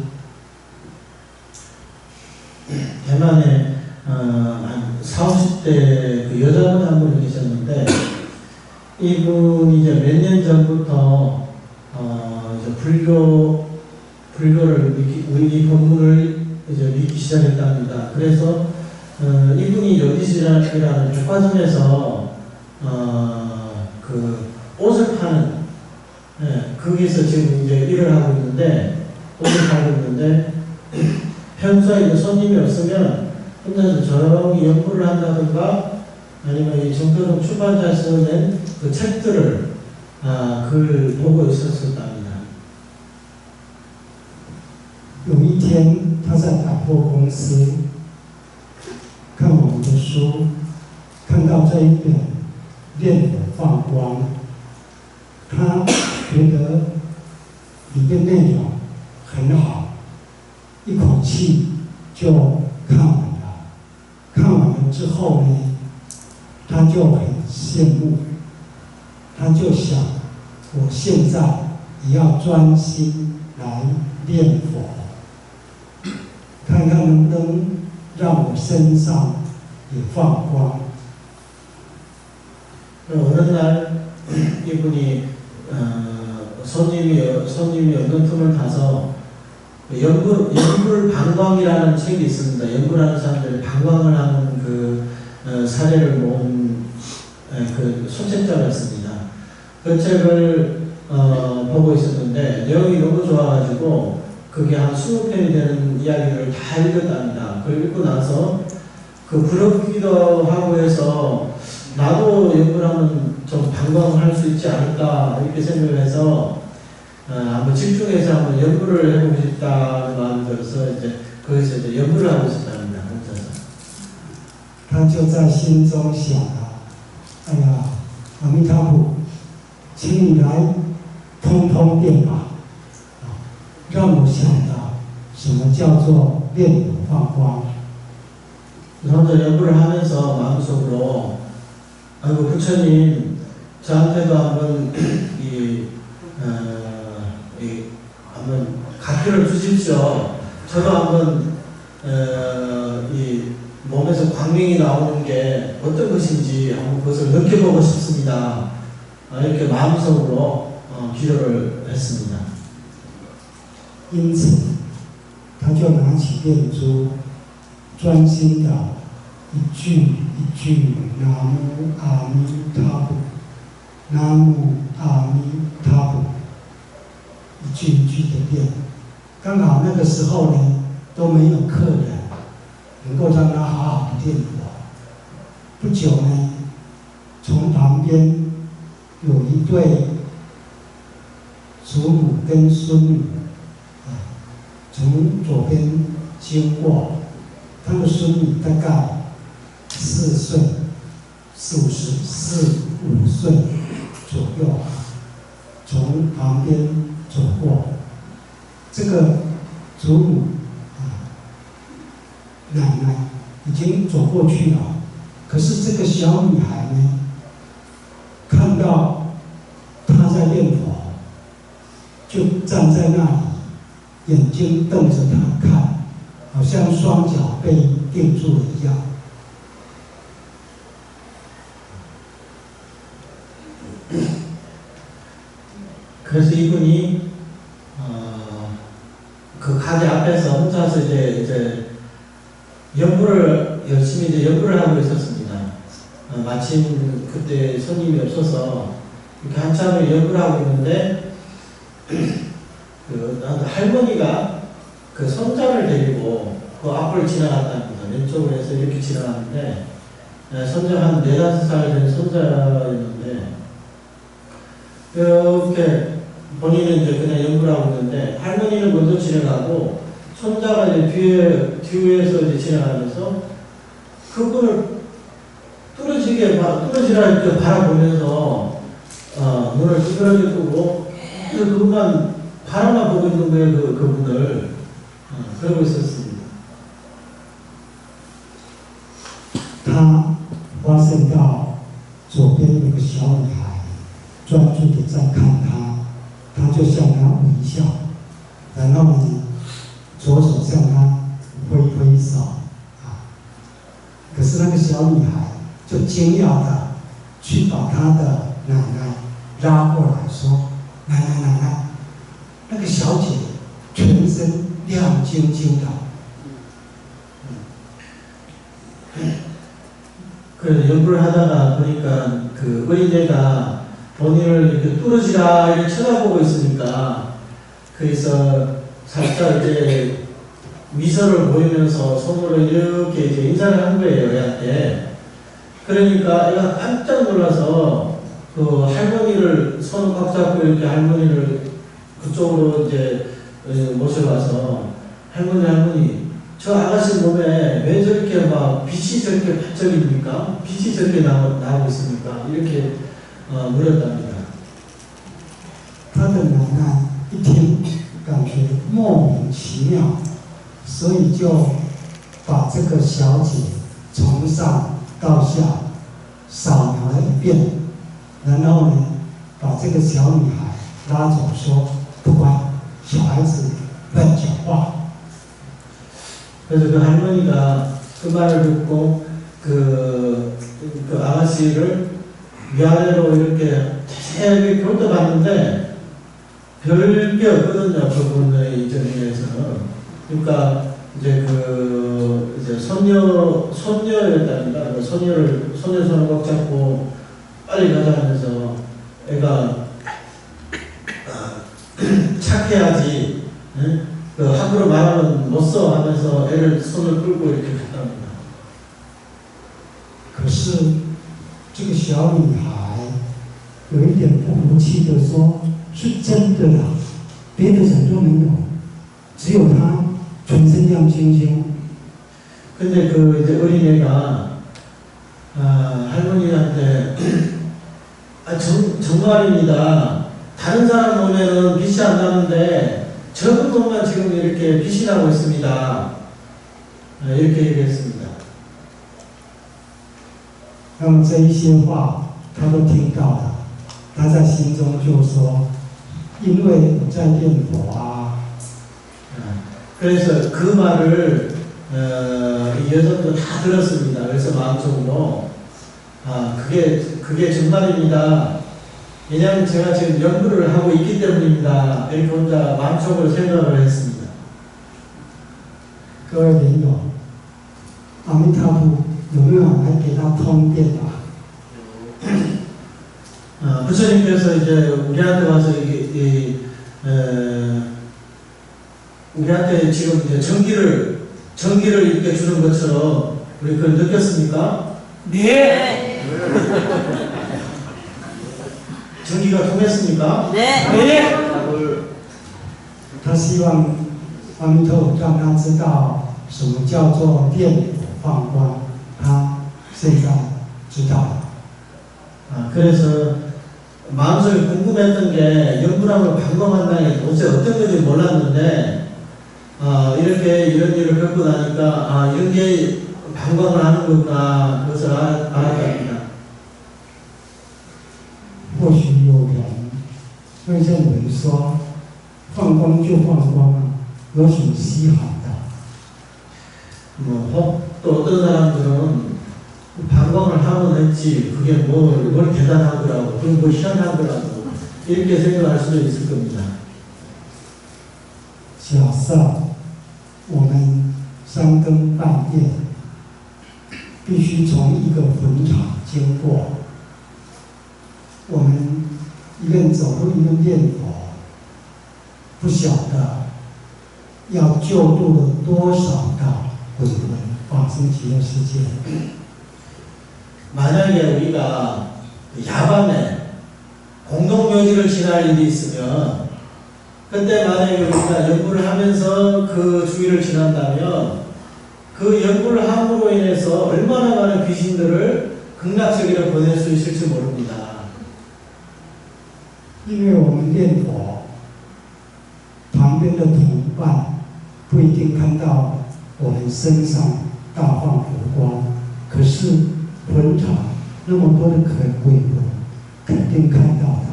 대만에 한 40, 50대 그 여자분 한 분이 계셨는데 이분이 이제 몇 년 전부터 이제 불교를 이 법문을 이제 믿기 시작했답니다. 그래서 이분이 여기시라는 백화점에서 그 옷을 파는 거기서 지금 이제 일을 하고 있는데 옷을 팔고 있는데 평소에 손님이 없으면 혼자서 조용히 연구를 한다든가 아니면 이 정도는 출판사에서 낸 그 책들을 그걸 보고 있었답니다. 有一天，他在百货公司看我们的书，看到这一本《念佛放光》，他觉得里面内容很好，一口气就看完了。看完了之后呢，他就很羡慕，他就想，我现在也要专心来念佛，看看能不能让我身上也放光。 어느 날 이분이 손님이 없는 틈을 타서 연불 방광이라는 책이 있습니다. 연불하는 사람들이 방광을 하는 그 사례를 모은 그 소책자가 있습니다. 그 책을 보고 있었는데 내용이 너무 좋아가지고 그게 한 20편이 되는 이야기를 다 읽었답니다. 그걸 읽고 나서 그 부럽기도 하고 해서 나도 연구하면 좀 방광을 할 수 있지 않을까 이렇게 생각을 해서 한번 집중해서 한번 연구를 해보고 싶다는 마음이 들어서 이제 거기서 이제 연구를 하고 싶답니다. 혼자서. 他就在心中想啊，哎呀，阿弥陀佛，请你来通通电吧，让我想到什么叫做念佛放光。 혼자 연구를 하면서 마음속으로 아이고 부처님 저한테도 한번 한번 각기를 주십시오. 저도 한번 이 몸에서 광명이 나오는 게 어떤 것인지 한번 그것을 느껴보고 싶습니다. 이렇게 마음속으로 기도를 했습니다. 因此，他就拿起念珠，专心的一句一句“南无阿弥陀佛，南无阿弥陀佛”，一句一句的念。刚好那个时候呢，都没有客人，能够让他好好的念佛。不久呢，从旁边有一对祖母跟孙女，从左边经过，他们孙女大概4岁、4、5岁左右，从旁边走过。这个祖母奶奶已经走过去了，可是这个小女孩呢，看到她在念佛，就站在那里，眼睛瞪着她看，好像双脚被定住了一样。 그래서 이분이 그 가게 앞에서 혼자서 이제 연구를 열심히 이제 연구를 하고 있었습니다. 마침 그때 손님이 없어서 이렇게 한참을 연구를 하고 있는데 그 할머니가 그 손자를 데리고 그 앞을 지나갔답니다. 왼쪽으로 해서 이렇게 지나갔는데 손자 한 4~5살 된 손자였는데 이렇게 본인은 이제 그냥 연구를 하고 있는데 할머니는 먼저 지나가고 손자가 이제 뒤에서 이제 지나가면서 그분을 뚫어지라 이렇게 바라보면서 눈을 뚫어지게 뜨고 계속 그분만 바라만 보고 있는 거예요. 그분을 그러고 있었습니다. 他发现到左边有个小女孩专注的在看他，他就向她微笑，然后呢，左手向她挥手，可是那个小女孩就惊讶的去把她的奶奶拉过来说：“奶奶，那个小姐全身亮晶晶的。” 그 연구를 하다가 보니까 그 어린애가 본인을 이렇게 뚫어지라 이렇게 쳐다보고 있으니까 그래서 살짝 이제 미소를 보이면서 손으로 이렇게 이제 인사를 한 거예요, 애한테. 그러니까 애가 깜짝 놀라서 그 할머니를 손을 꽉 잡고 이렇게 할머니를 그쪽으로 이제 모셔가서 할머니 저 아가씨 몸에 왜 저렇게 막 빛이 저렇게 반짝입니까? 빛이 저렇게 나오고 있습니까? 이렇게 물었답니다. 他的奶奶一听，感觉莫名其妙，所以就把这个小姐从上到下扫描了一遍，然后呢，把这个小女孩拉走，说：“不管小孩子乱讲话。” 그래서 그 할머니가 그 말을 듣고 그 아가씨를 위아래로 이렇게 자세하게 훑어봤는데 별게 없거든요. 그분의 점에서는. 그러니까 이제 이제 손녀였답니다. 손녀 손을 꽉 잡고 빨리 가자 하면서 애가 착해야지. 응? 그 함부로 말하면 못 써 하면서 애를 손을 끌고 이렇게 갔답니다. 可是这个小女孩有一点不服气的说：“是真的啦，别的人都没有，只有她全身亮晶晶。” 근데 그 이제 어린애가 할머니한테 정말입니다. 다른 사람 몸에는 빛이 안 나는데 저분 몸만 지금 이렇게 빛이 나고 있습니다. 이렇게 얘기했습니다. 那么这一些话他都听到了，他在心中就说：“因为我在念佛啊。” 그래서 그 말을 이 여자도 다 들었습니다. 그래서 마음속으로 그게 정말입니다. 왜냐하면 제가 지금 연구를 하고 있기 때문입니다. 이렇게 혼자 마음속으로 생각을 했습니다. 各位莲友，阿弥陀佛有没有来给他通电啊？ 부처님께서 이제 우리한테 와서 우리한테 지금 이제 전기를 이렇게 주는 것처럼 우리 그걸 느꼈습니까? 네. 전기가 통했습니까? 네. 他希望阿弥陀佛让他知道什么叫做念佛放光，他现在知道了。 그래서 마음속에 궁금했던 게 연구라고 방광한다는 게 도대체 어떤 건지 몰랐는데 이렇게 이런 일을 겪고 나니까 이런 게 방광을 하는 거구나 그것을 알았답니다. 或许有人会认为说，放光就放光啊，有什么稀罕的？ 또 어떤 사람들은 방광을 하곤 했지, 그게 뭘 대단한 거라고, 그건 뭐 희한한 거라고, 이렇게 생각할 수도 있을 겁니다. 假设我们三更半夜必须从一个坟场经过，我们一边走路一边念佛，不晓得要救度了多少的鬼魂往生极乐世界。 만약에 우리가 야밤에 공동묘지를 지날 일이 있으면, 그때 만약에 우리가 연구를 하면서 그 주위를 지난다면 그 연구를 함으로 인해서 얼마나 많은 귀신들을 극락세계로 보낼 수 있을지 모릅니다. 因为我们念佛，旁边的同伴不一定看到我们身上大放佛光，可是坟场那么多的鬼魂，肯定看到的。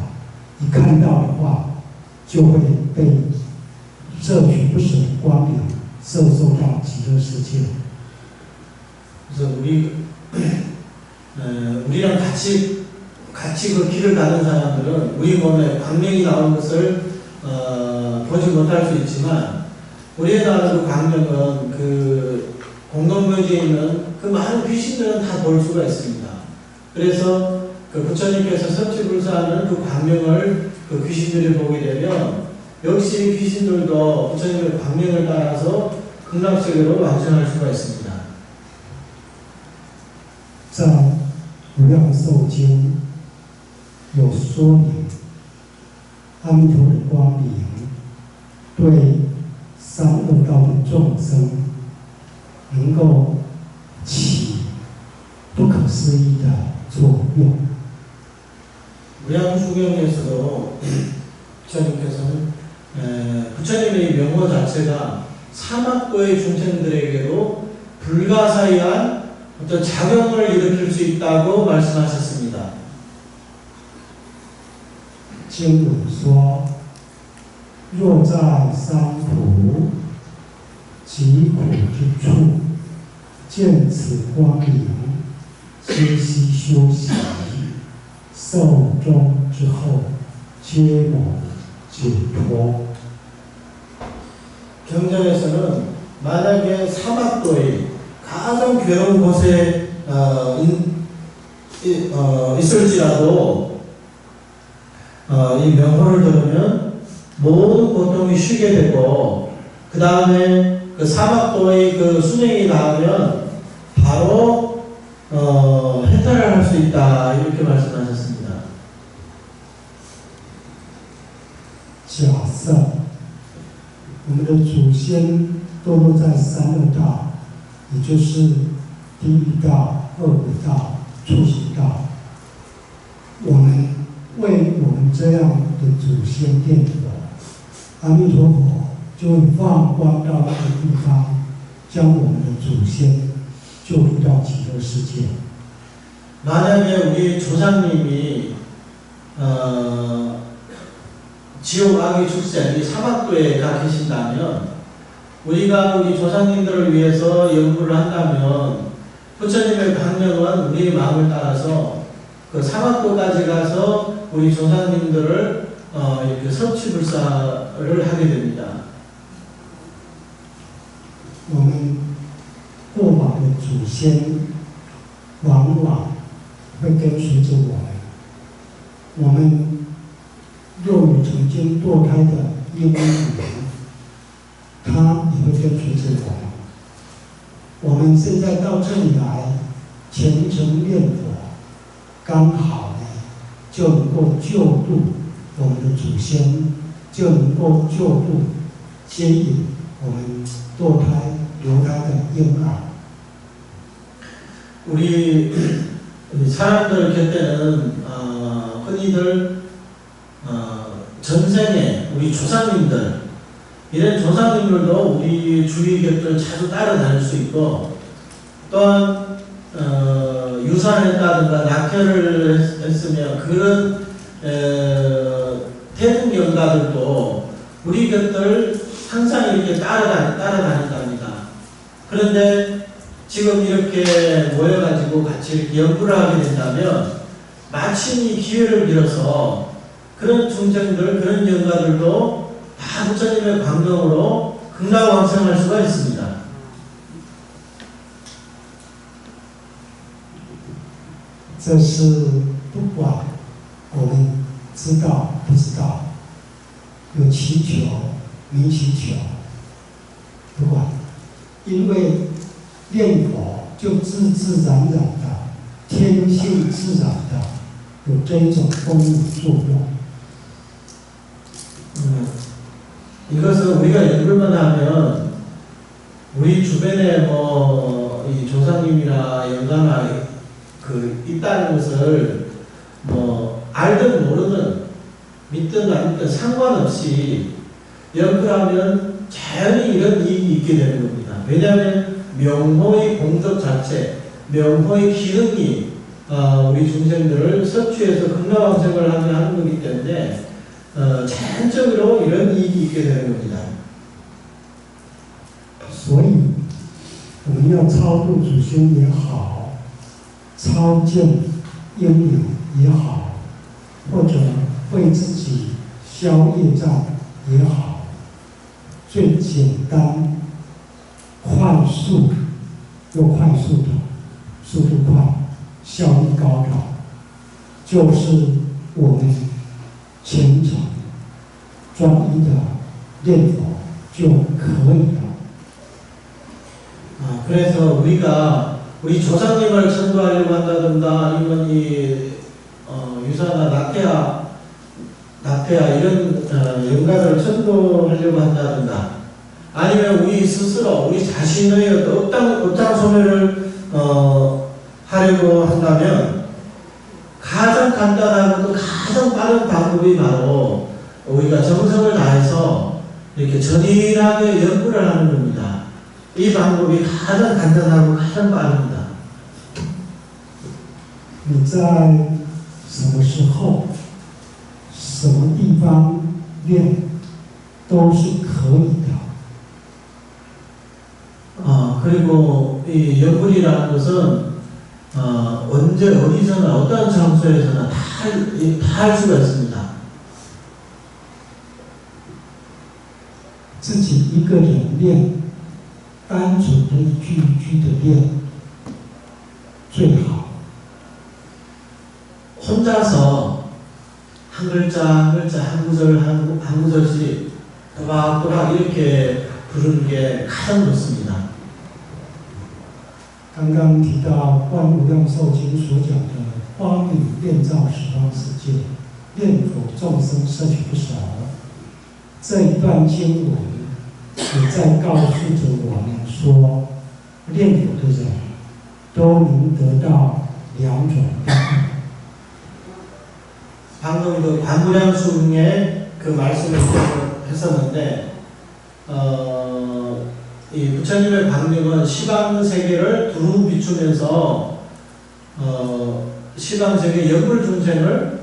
一看到的话，就会被摄取不舍的光明，摄受到极乐世界。 그래서 우리랑 같이 그 길을 가는 사람들은 우리 몸에 광명이 나오는 것을 보지 못할 수 있지만, 우리에 나오는 그 광명은 그 공동묘지에 있는 그 많은 귀신들은 다 볼 수가 있습니다. 그래서 그 부처님께서 섭취불사하는 그 광명을 그 귀신들이 보게 되면, 역시 귀신들도 부처님의 광명을 따라서 극락세계로 완전할 수가 있습니다. 在《无量寿经》有说明，阿弥陀的光明对三恶道的众生能够起不可思议的作用。 무량수경에서도 부처님께서는 부처님의 명호 자체가 사막도의 중생들에게도 불가사의한 어떤 작용을 일으킬 수 있다고 말씀하셨습니다. 经文说：“若在三途疾苦之处，见此光明，歇息休息，寿终之后，皆蒙解脱。” 경전에서는 만약에 사막도에 가장 괴로운 곳에 있을지라도 이 명호를 들으면 모든 고통이 쉬게 되고, 그 다음에 그 사막도의 그 순행이 닿으면 바로 해탈을 할 수 있다, 이렇게 말씀하셨습니다. 假设我们的祖先堕落在三恶道，也就是地狱道、恶鬼道、畜生道。我们为我们这样的祖先念佛，阿弥陀佛就会放光到那个地方，将我们的祖先救入到极乐世界。 만약에 우리 조상님이 지옥 악의 출생, 이 사막도에 가 계신다면, 우리가 우리 조상님들을 위해서 연구를 한다면 부처님의 강령은 우리의 마음을 따라서 그 사막도까지 가서 우리 조상님들을 이렇게 섭취불사를 하게 됩니다. 我们过往的祖先往往会跟随着我们，我们若有曾经堕胎的婴儿，他也会跟随着我们。我们现在到这里来虔诚念佛，刚好呢就能够救度我们的祖先，就能够救度接引我们堕胎流胎的婴儿。 우리 사람들 곁에는 흔히들 전생에 우리 조상님들, 이런 조상님들도 우리 주위 곁을 자주 따라다닐 수 있고, 또한 유산했다든가 낙태를 했으면 그런 태국 영가들도 우리 곁을 항상 이렇게 따라다닌답니다. 그런데 지금 이렇게 모여가지고 같이 이렇게 연구를 하게 된다면 마침 이 기회를 빌어서 그런 중생들, 그런 영가들도 다 부처님의 광경으로 극락왕생할 수가 있습니다. 这是不管我们知道不知道，有祈求没祈求，不管，因为念佛就自自然然的、天性自然的有这一种功能作用。 이것은 우리가 연구만 하면 우리 주변에 이 조상님이나 영가나 있다는 것을 알든 모르든 믿든 안 믿든 상관없이 연구하면 자연히 이런 이익이 있게 되는 겁니다. 왜냐하면 명호의 공덕 자체, 명호의 기능이 우리 중생들을 섭취해서 극락왕생을 하게 하는 거기 때문에 자연적으로 이런 이익이 있게 되는 겁니다. 所以我们要超度祖先也好，超荐婴灵也好，或者为自己消业障也好，最简单、快速又快速的，速度快、效率高的，就是我们虔诚、专一的念佛就可以了。 그래서 우리 조상님을 천도하려고 한다든가 아니면 유사나 낙태아 이런 영가를 천도하려고 한다든가 아니면 우리 스스로 우리 자신의 업장 소멸을 하려고 한다면 가장 간단하고 가장 빠른 방법이 바로 우리가 정성을 다해서 이렇게 전인하게 연구를 하는 겁니다. 이 방법이 가장 간단하고 가장 빠릅니다. 你在什么时候、什么地方练都是可以的。 그리고 이 연불이라는 것은 언제 어디서나 어떤 장소에서나 다 할 수가 있습니다. 自己一个人练，单纯的一句一句的练最好。 혼자서 한 글자 한 글자 한 구절 한 구절씩 또박또박 이렇게 부르는 게 가장 좋습니다. 刚刚提到《观无量寿经》所讲的花米炼造十方世界，念佛众生摄取不少。这一段经文也在告诉着我们说，念佛的人都能得到两种利益。 방금 그 관무량수의 그 말씀을 했었는데, 이 부처님의 광명은 시방세계를 두루 비추면서, 시방세계 연불중생을,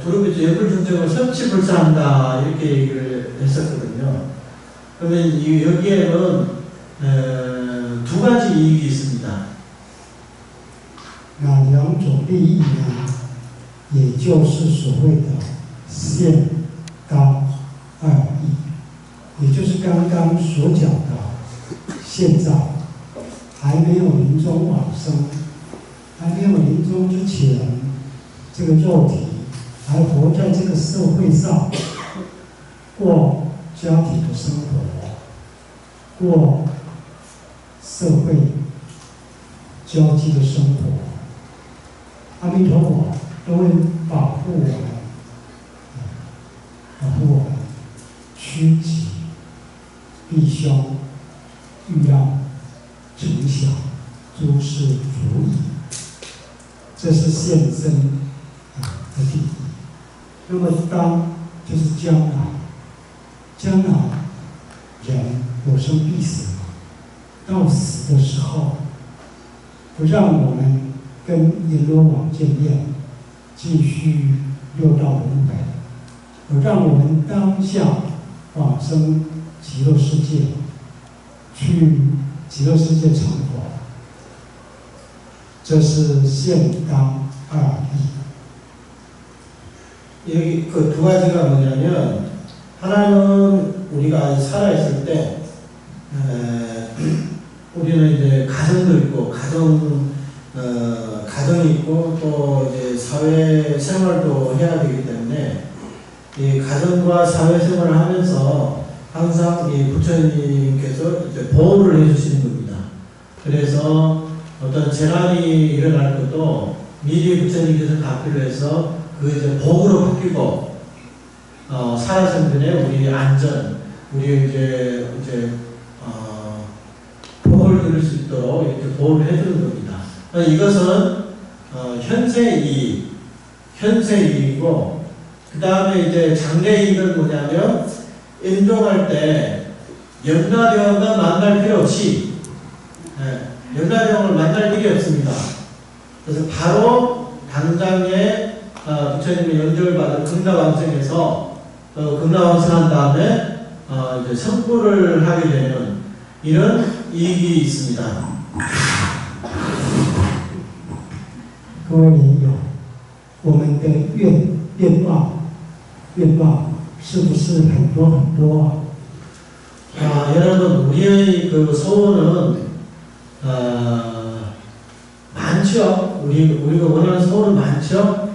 두루 비추 연불중생을 섭취불사한다, 이렇게 얘기를 했었거든요. 그러면 여기에는, 두 가지 이익이 있습니다. 哪两种利益呢？ 也就是所谓的现高二义，也就是刚刚所讲的，现在还没有临终往生，还没有临终之前，这个肉体还活在这个社会上，过家庭的生活，过社会交际的生活。阿弥陀佛 都会保护我们，保护我们趋吉避凶，欲让成祥，诸事如意。这是现身的第一。那么当就是将来，将来人有生必死嘛，到死的时候，不让我们跟阎罗王见面。 继续六道轮回，而让我们当下往生极乐世界，去极乐世界成佛，这是现当二义。 여기 그 두 가지가 뭐냐면 하나는 우리가 살아있을 때 우리는 이제 가정도 있고 가정이 있고 또 이제 사회 생활도 해야 되기 때문에 이 가정과 사회 생활을 하면서 항상 이 부처님께서 이제 보호를 해주시는 겁니다. 그래서 어떤 재난이 일어날 것도 미리 부처님께서 갚기로 해서 그 이제 복으로 바뀌고 살아생전에 우리 안전, 우리 이제 복을 누릴 수 있도록 이렇게 보호를 해주는 겁니다. 이것은 현세이익이고 그 다음에 이제 장래이익은 뭐냐면 임종할 때 염라대왕과 만날 필요 없이 염라대왕을 만날 일이 없습니다. 그래서 바로 당장에 부처님의 연주를 받은 극락왕성에서 극락왕성한 다음에 이제 성불을 하게 되는 이런 이익이 있습니다. 各位莲友，我们的愿望是不是很多很多啊？ 여러분 우리의 그 소원은 많죠. 우리가 원하는 소원은 많죠.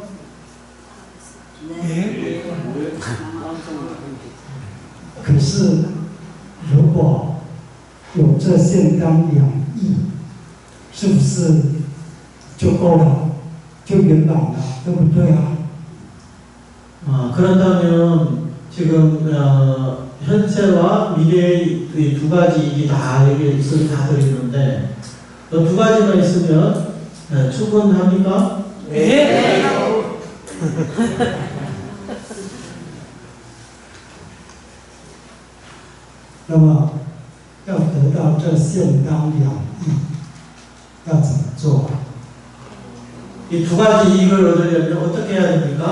네. 可是如果有这现当两义，是不是就够了，就圆满了，对不对啊？ 그렇다면 지금 현세와 미래의 이 두 가지 이익이 다 여기 다 들어있는데 두 가지만 있으면 충분합니까? 네. 那么要得到这现当两义，要怎么做？ 이 두 가지 이익을 얻으려면 어떻게 해야 됩니까?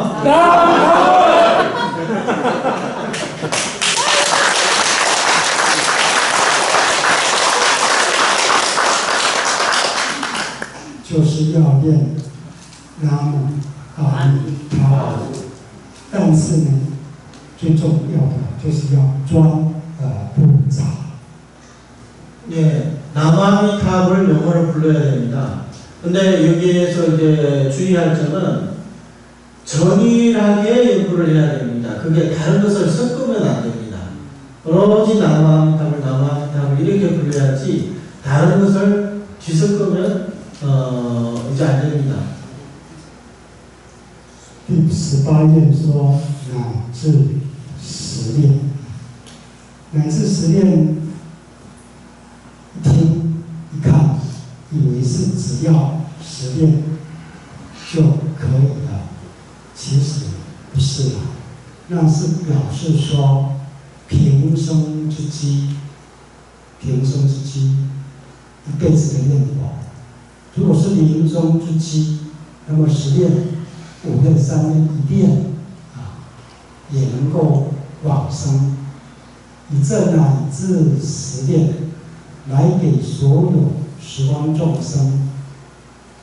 就是要念南无阿弥陀佛，但是呢，最重要的就是要专而不杂。 예, 남아미탑을 영어로 불러야 됩니다. 근데 여기에서 이제 주의할 점은 정밀하게 연구를 해야 됩니다. 그게 다른 것을 섞으면 안 됩니다. 오로지 남아미탑을 이렇게 불러야지 다른 것을 뒤섞으면 이제 안 됩니다. 第18页说乃至十念，乃至十念，一听一看，以为是只要十念就可以了，其实不是了，那是表示说平生之机，一辈子的念佛。如果是临终之机，那么十念、5念、3念、1念也能够往生。以这乃至10念，来给所有十方众生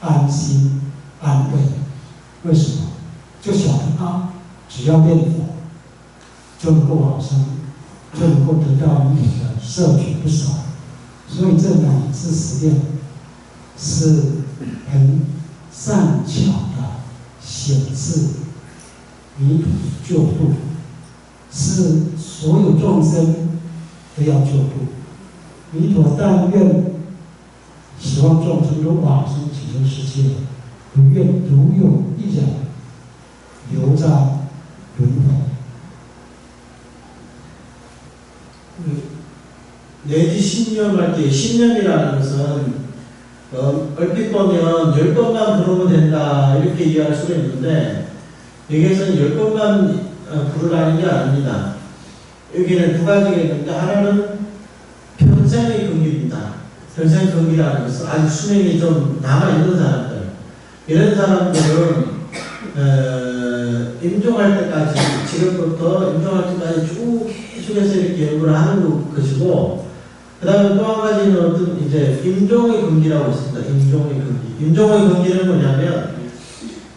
安心安慰。为什么？就晓得只要念佛，就能够往生，就能够得到你的摄取不少。所以这乃至10念是很善巧的显示弥陀救度，是所有众生都要救度。弥陀但愿十方众生都往生极乐世界，不愿独有一人留在轮回。 내지 10년 할 때 10년이라는 것은 얼핏 보면 10번만 부르면 된다 이렇게 이해할 수가 있는데 여기에서는 10번만 부르라는 게 아닙니다. 여기는 두 가지가 있는데 하나는 평생의 금기입니다. 평생 금기라는 것은 아직 수명이 좀 남아있는 사람들, 이런 사람들은 임종할 때까지, 지금부터 임종할 때까지 쭉 계속해서 이렇게 연구를 하는 것이고, 그 다음에 또 한 가지 가지는 어떤 이제 임종의 금기라고 있습니다. 임종의 금기. 임종의 금기는 뭐냐면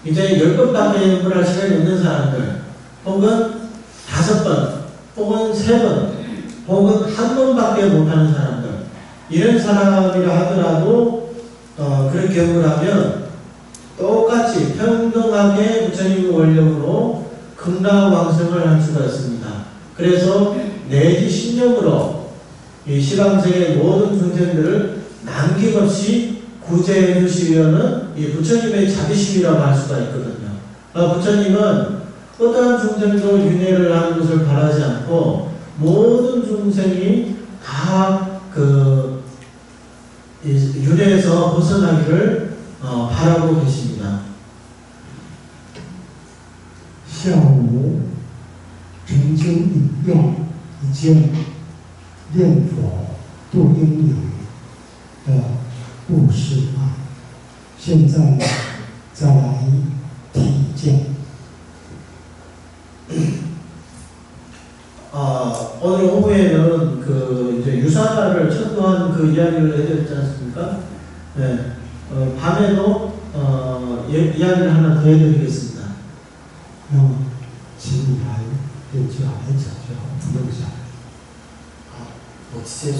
이제 10번밖에 연구를 할 시간이 없는 사람들, 혹은 5번, 혹은 3번, 혹은 1번밖에 못하는 사람들, 이런 사람이라 하더라도 그렇게 연구를 하면 똑같이 평등하게 부처님의 원력으로 극락왕성을 할 수가 있습니다. 그래서 내지 신념으로 이 시방세계의 모든 중생들을 남김없이 구제해 주시면은 이 부처님의 자비심이라고 할 수가 있거든요. 부처님은 어떠한 중생도 윤회를 하는 것을 바라지 않고 모든 중생이 다 윤회에서 벗어나기를 바라고 계십니다. 下午澄清一遍，已经念佛度因缘的布施法，现在再来体验。 오늘 오후에는 이제 유사를 천도한 이야기를 해드렸지 않습니까? 네. 밤에도 이야기를 하나 더 해드리겠습니다. 那么，请你来对就好，来讲就好，不用讲。我直接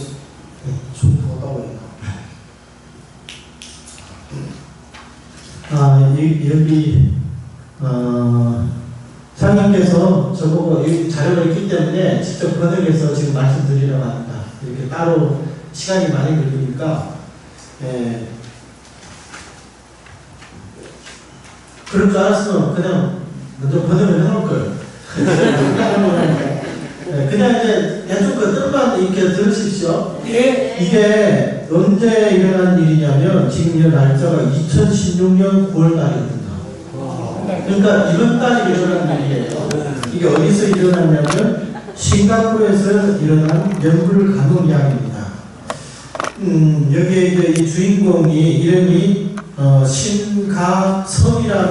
对，从头到尾。 여기 사장님께서 저보고 이 자료를 있기 때문에 직접 번역해서 지금 말씀드리려고 합니다. 이렇게 따로 시간이 많이 걸리니까 그럴 줄 알았으면 그냥 먼저 번역을 해놓을 걸. 그냥 이제 대충 뜻만 이렇게 들으십시오. 이게 언제 일어난 일이냐면 지금 이 날짜가 2016년 9월 달이거든요. 그러니까 이번 달에 일어난 일이에요. 이게 어디서 일어났냐면 싱가포르에서 일어난 연불 간혹 이야기입니다. 여기에 이제 이 주인공이 이름이 신가성이라는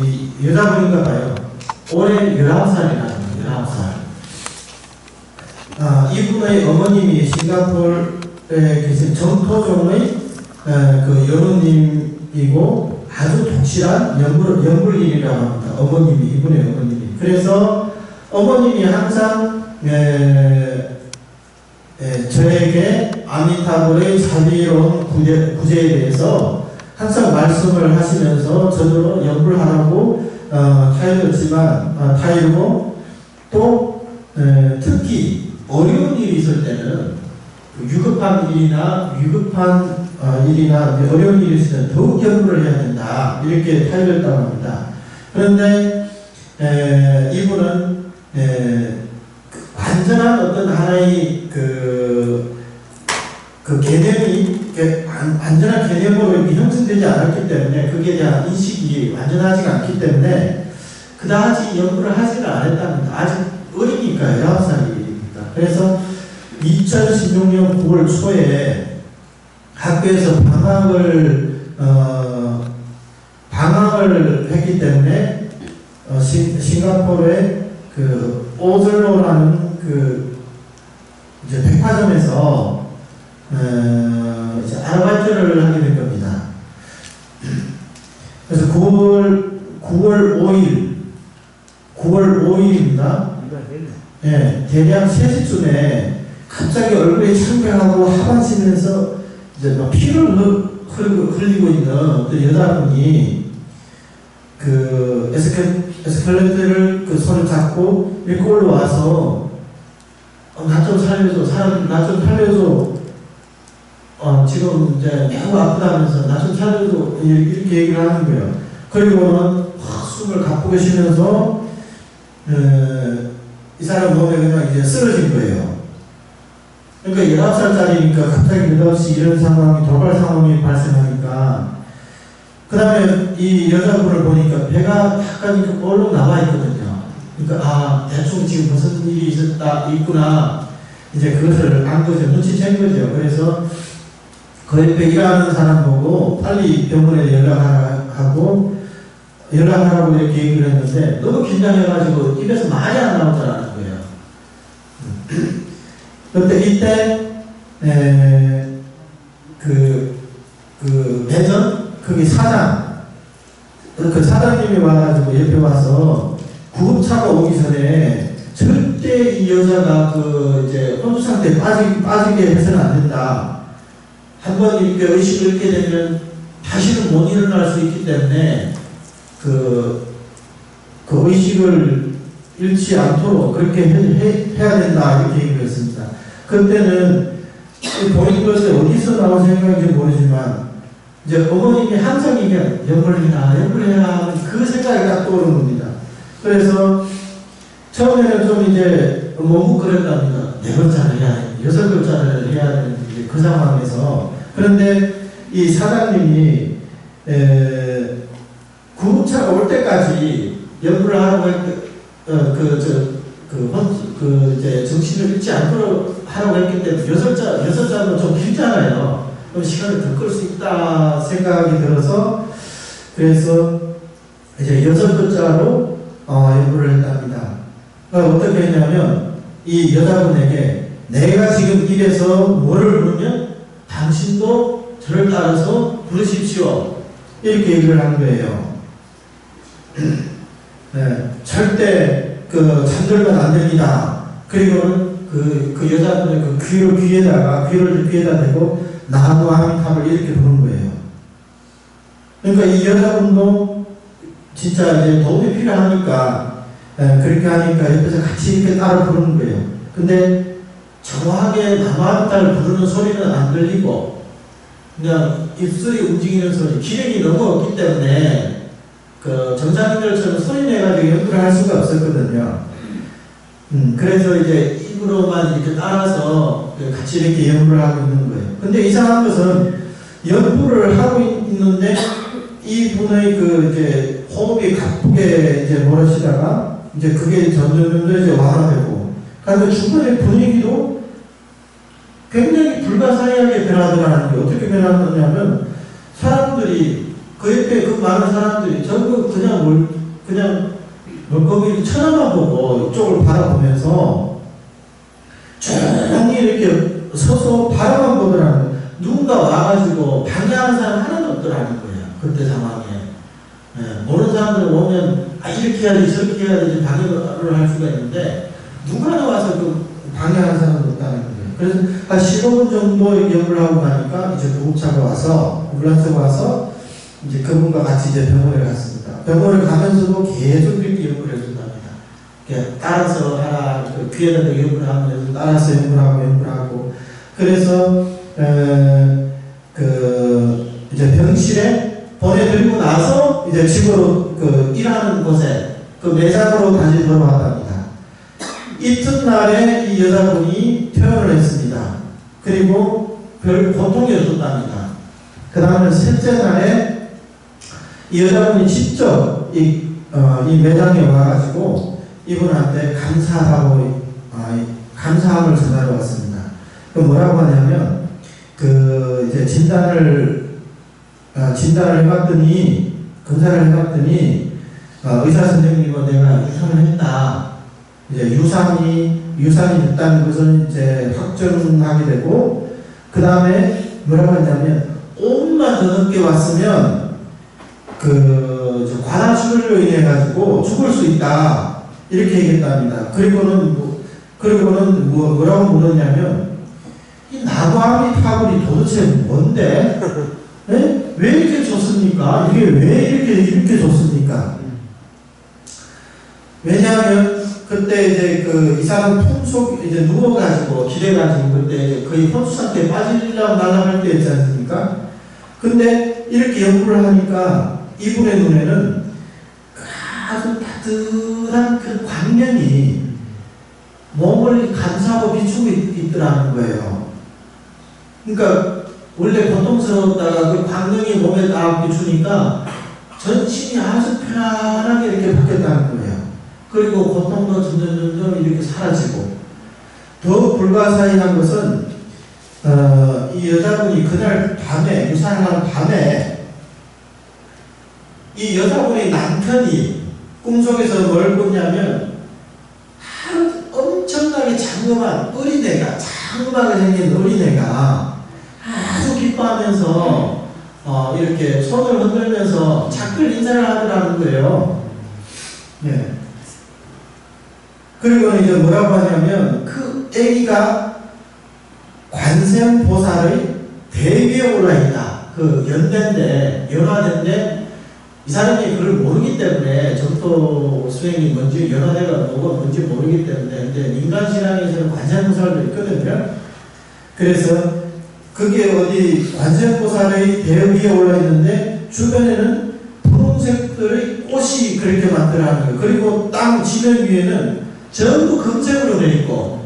이 여자분인가 봐요. 올해 19살이라는 19살. 이분의 어머님이 싱가포르에 계신 정토종의 여론님이고 아주 독실한 연불인이라고 합니다. 이분의 어머님이. 그래서 어머님이 항상 저에게 아미타불의 자비로운 구제에 대해서 항상 말씀을 하시면서 저도 연불하라고 타이르고 또 특히 어려운 일이 있을 때는 위급한 일이나 어려운 일이 있을 때는 더욱 연불을 해야 된다 이렇게 타이르었다고 합니다. 그런데 이분은 완전한 어떤 하나의 그 개념이 완전한 개념으로 형성되지 않았기 때문에 그게 대한 인식이 완전하지가 않기 때문에 그다지 연구를 하지는 않았답니다. 아직 어리니까요. 19살이니까. 그래서 2016년 9월 초에 학교에서 방학을 했기 때문에 싱가포르의 오즐로라는 이제 백화점에서 이제 아르바이트를 하게 된 겁니다. 그래서 9월 5일입니다. 예, 대략 3시쯤에 갑자기 얼굴이 창백하고 하반신에서 이제 막 피를 흘리고 있는 어떤 여자분이 에스컬레이터를 손을 잡고 이렇게 올라와서 나 좀 살려줘, 나 좀 살려줘. 지금 이제 매우 아프다면서 나 좀 살려줘 이렇게 얘기를 하는 거예요. 그리고는 숨을 가쁘게 쉬면서 이 사람 몸에 그냥 이제 쓰러진 거예요. 그러니까 19살짜리니까 갑자기 느닷없이 이런 상황이 돌발 상황이 발생하니까 그 다음에 이 여자분을 보니까 배가 약간 이렇게 얼룩 나와 있거든요. 그러니까 대충 지금 무슨 일이 있구나 이제 그것을 안 거죠. 눈치챈 거죠. 그래서 그 옆에 일하는 사람 보고 빨리 병원에 연락하라고 이렇게 얘기를 했는데 너무 긴장해가지고 입에서 말이 안 나오더라는 거예요. 그런데 이때 매점 거기 사장 그 사장님이 와가지고 옆에 와서 구급차가 오기 전에 절대 이 여자가 이제 혼수 상태에 빠지게 해서는 안 된다. 한번 이렇게 의식을 잃게 되면 다시는 못 일어날 수 있기 때문에 그 의식을 잃지 않도록 그렇게 해야 된다 이렇게 얘기를 했습니다. 그때는 본인 것이 어디서 나온 생각인지 모르지만 이제 어머님이 항상 이게 연불해라 하는 그 생각이 딱 떠오르는 겁니다. 그래서 처음에는 좀 이제 머뭇거렸답니다. 4글자를 해야 돼, 6글자를 해야 되는 그 상황에서. 그런데 이 사장님이 구급차가 올 때까지 연구를 하라고 이제 정신을 잃지 않도록 하라고 했기 때문에 6자는 좀 길잖아요. 그럼 시간을 더 끌 수 있다 생각이 들어서 그래서 이제 6글자로 연구를 했답니다. 어떻게 했냐면 이 여자분에게 내가 지금 입에서 뭐를 부르면 당신도 저를 따라서 부르십시오. 이렇게 얘기를 한 거예요. 네, 절대 잠들면 안 됩니다. 그리고는 그 여자분의 귀를 귀에다 대고 나무 아미탑을 이렇게 부른 거예요. 그러니까 이 여자분도 진짜 이제 도움이 필요하니까 그렇게 하니까 옆에서 같이 이렇게 따라 부르는 거예요. 근데 정확하게 나무 아미탑을 부르는 소리는 안 들리고 그냥 입술이 움직이는 소리, 기력이 너무 없기 때문에 정상인들처럼 소리 내가지고 연구를 할 수가 없었거든요. 그래서 이제 입으로만 이렇게 따라서 같이 이렇게 연구를 하고 있는 거예요. 근데 이상한 것은 연구를 하고 있는데 이분의 이제 호흡이 가쁘게 이제 몰아치다가 이제 그게 점점 이제 완화되고, 그런데 주변의 분위기도 굉장히 불가사의하게 변하더라는 게 어떻게 변하느냐면 사람들이 그 옆에 그 많은 사람들이 전부 그냥 멀거기 쳐다만 보고 이쪽을 바라보면서 조용히 이렇게 서서 바라만 보더라는 거예요. 누군가 와가지고 방해하는 사람 하나도 없더라는 거예요. 그때 상황에. 모르는 사람들 오면 이렇게 해야지 저렇게 해야지 방해를 할 수가 있는데 누가 와서 방해하는 사람도 없다는 거예요. 그래서 한 15분 정도 연구를 하고 나니까 이제 구급차가 와서 앰뷸런스가 와서 이제 그분과 같이 이제 병원에 갔습니다. 병원에 가면서도 계속 이렇게 연구를 해준답니다. 따라서 하라, 귀에다 대고 연구를 하면서 따라서 연구를 하고 그래서 이제 병실에 보내드리고 나서 이제 집으로 일하는 곳에 매장으로 다시 돌아왔답니다. 이튿날에 이 여자분이 퇴원을 했습니다. 그리고 별 고통이 없었답니다. 그 다음에 셋째 날에 이 여자분이 직접 이 매장에 와가지고 이분한테 감사함을 전하러 왔습니다. 뭐라고 하냐면 이제 진단을 해봤더니 검사를 해봤더니 의사 선생님과 내가 유산을 했다. 이제 유산이 있다는 것은 이제 확정하게 되고 그 다음에 뭐라고 하냐면 조금만 더 늦게 왔으면 관하수술로 인해 가지고 죽을 수 있다 이렇게 얘기했답니다. 그리고는 뭐라고 물었냐면 이 나무아미타불이 도대체 뭔데? 네? 왜 이렇게 좋습니까? 이게 왜 이렇게 좋습니까? 왜냐하면 그때 이제 이 사람 품속 이제 누워가지고 기대가지고 그때 거의 혼수 상태에 빠지려고 날아갈 때 있지 않습니까? 근데 이렇게 연구를 하니까 이분의 눈에는 아주 따뜻한 그 광명이 몸을 감싸고 비추고 있더라는 거예요. 그러니까 원래 고통스러웠다가 그 광명이 몸에 딱 비추니까 전신이 아주 편안하게 이렇게 바뀌었다는 거예요. 그리고 고통도 점점 이렇게 사라지고 더 불가사의한 것은 이 여자분이 그날 밤에 유산하는 밤에 이 여자분의 남편이 꿈속에서 뭘 꿨냐면 엄청나게 자그마한 어린애가, 자그마하게 생긴 어린애가 아주 기뻐하면서 이렇게 손을 흔들면서 작별 인사를 하더라는 거예요. 네. 그리고 이제 뭐라고 하냐면 그 애기가 관세음보살의 대위에 올라있다. 그 연대인데, 연화대인데 이 사람이 그걸 모르기 때문에 점토 수행이 뭔지 연화대가 뭔지 모르기 때문에 이제 인간신앙에서는 관세음보살도 있거든요. 그래서 그게 어디 관세음보살의 대 위에 올라있는데 주변에는 분홍색들의 꽃이 그렇게 만들어하는 거예요. 그리고 땅 지면 위에는 전부 금색으로 되어 있고,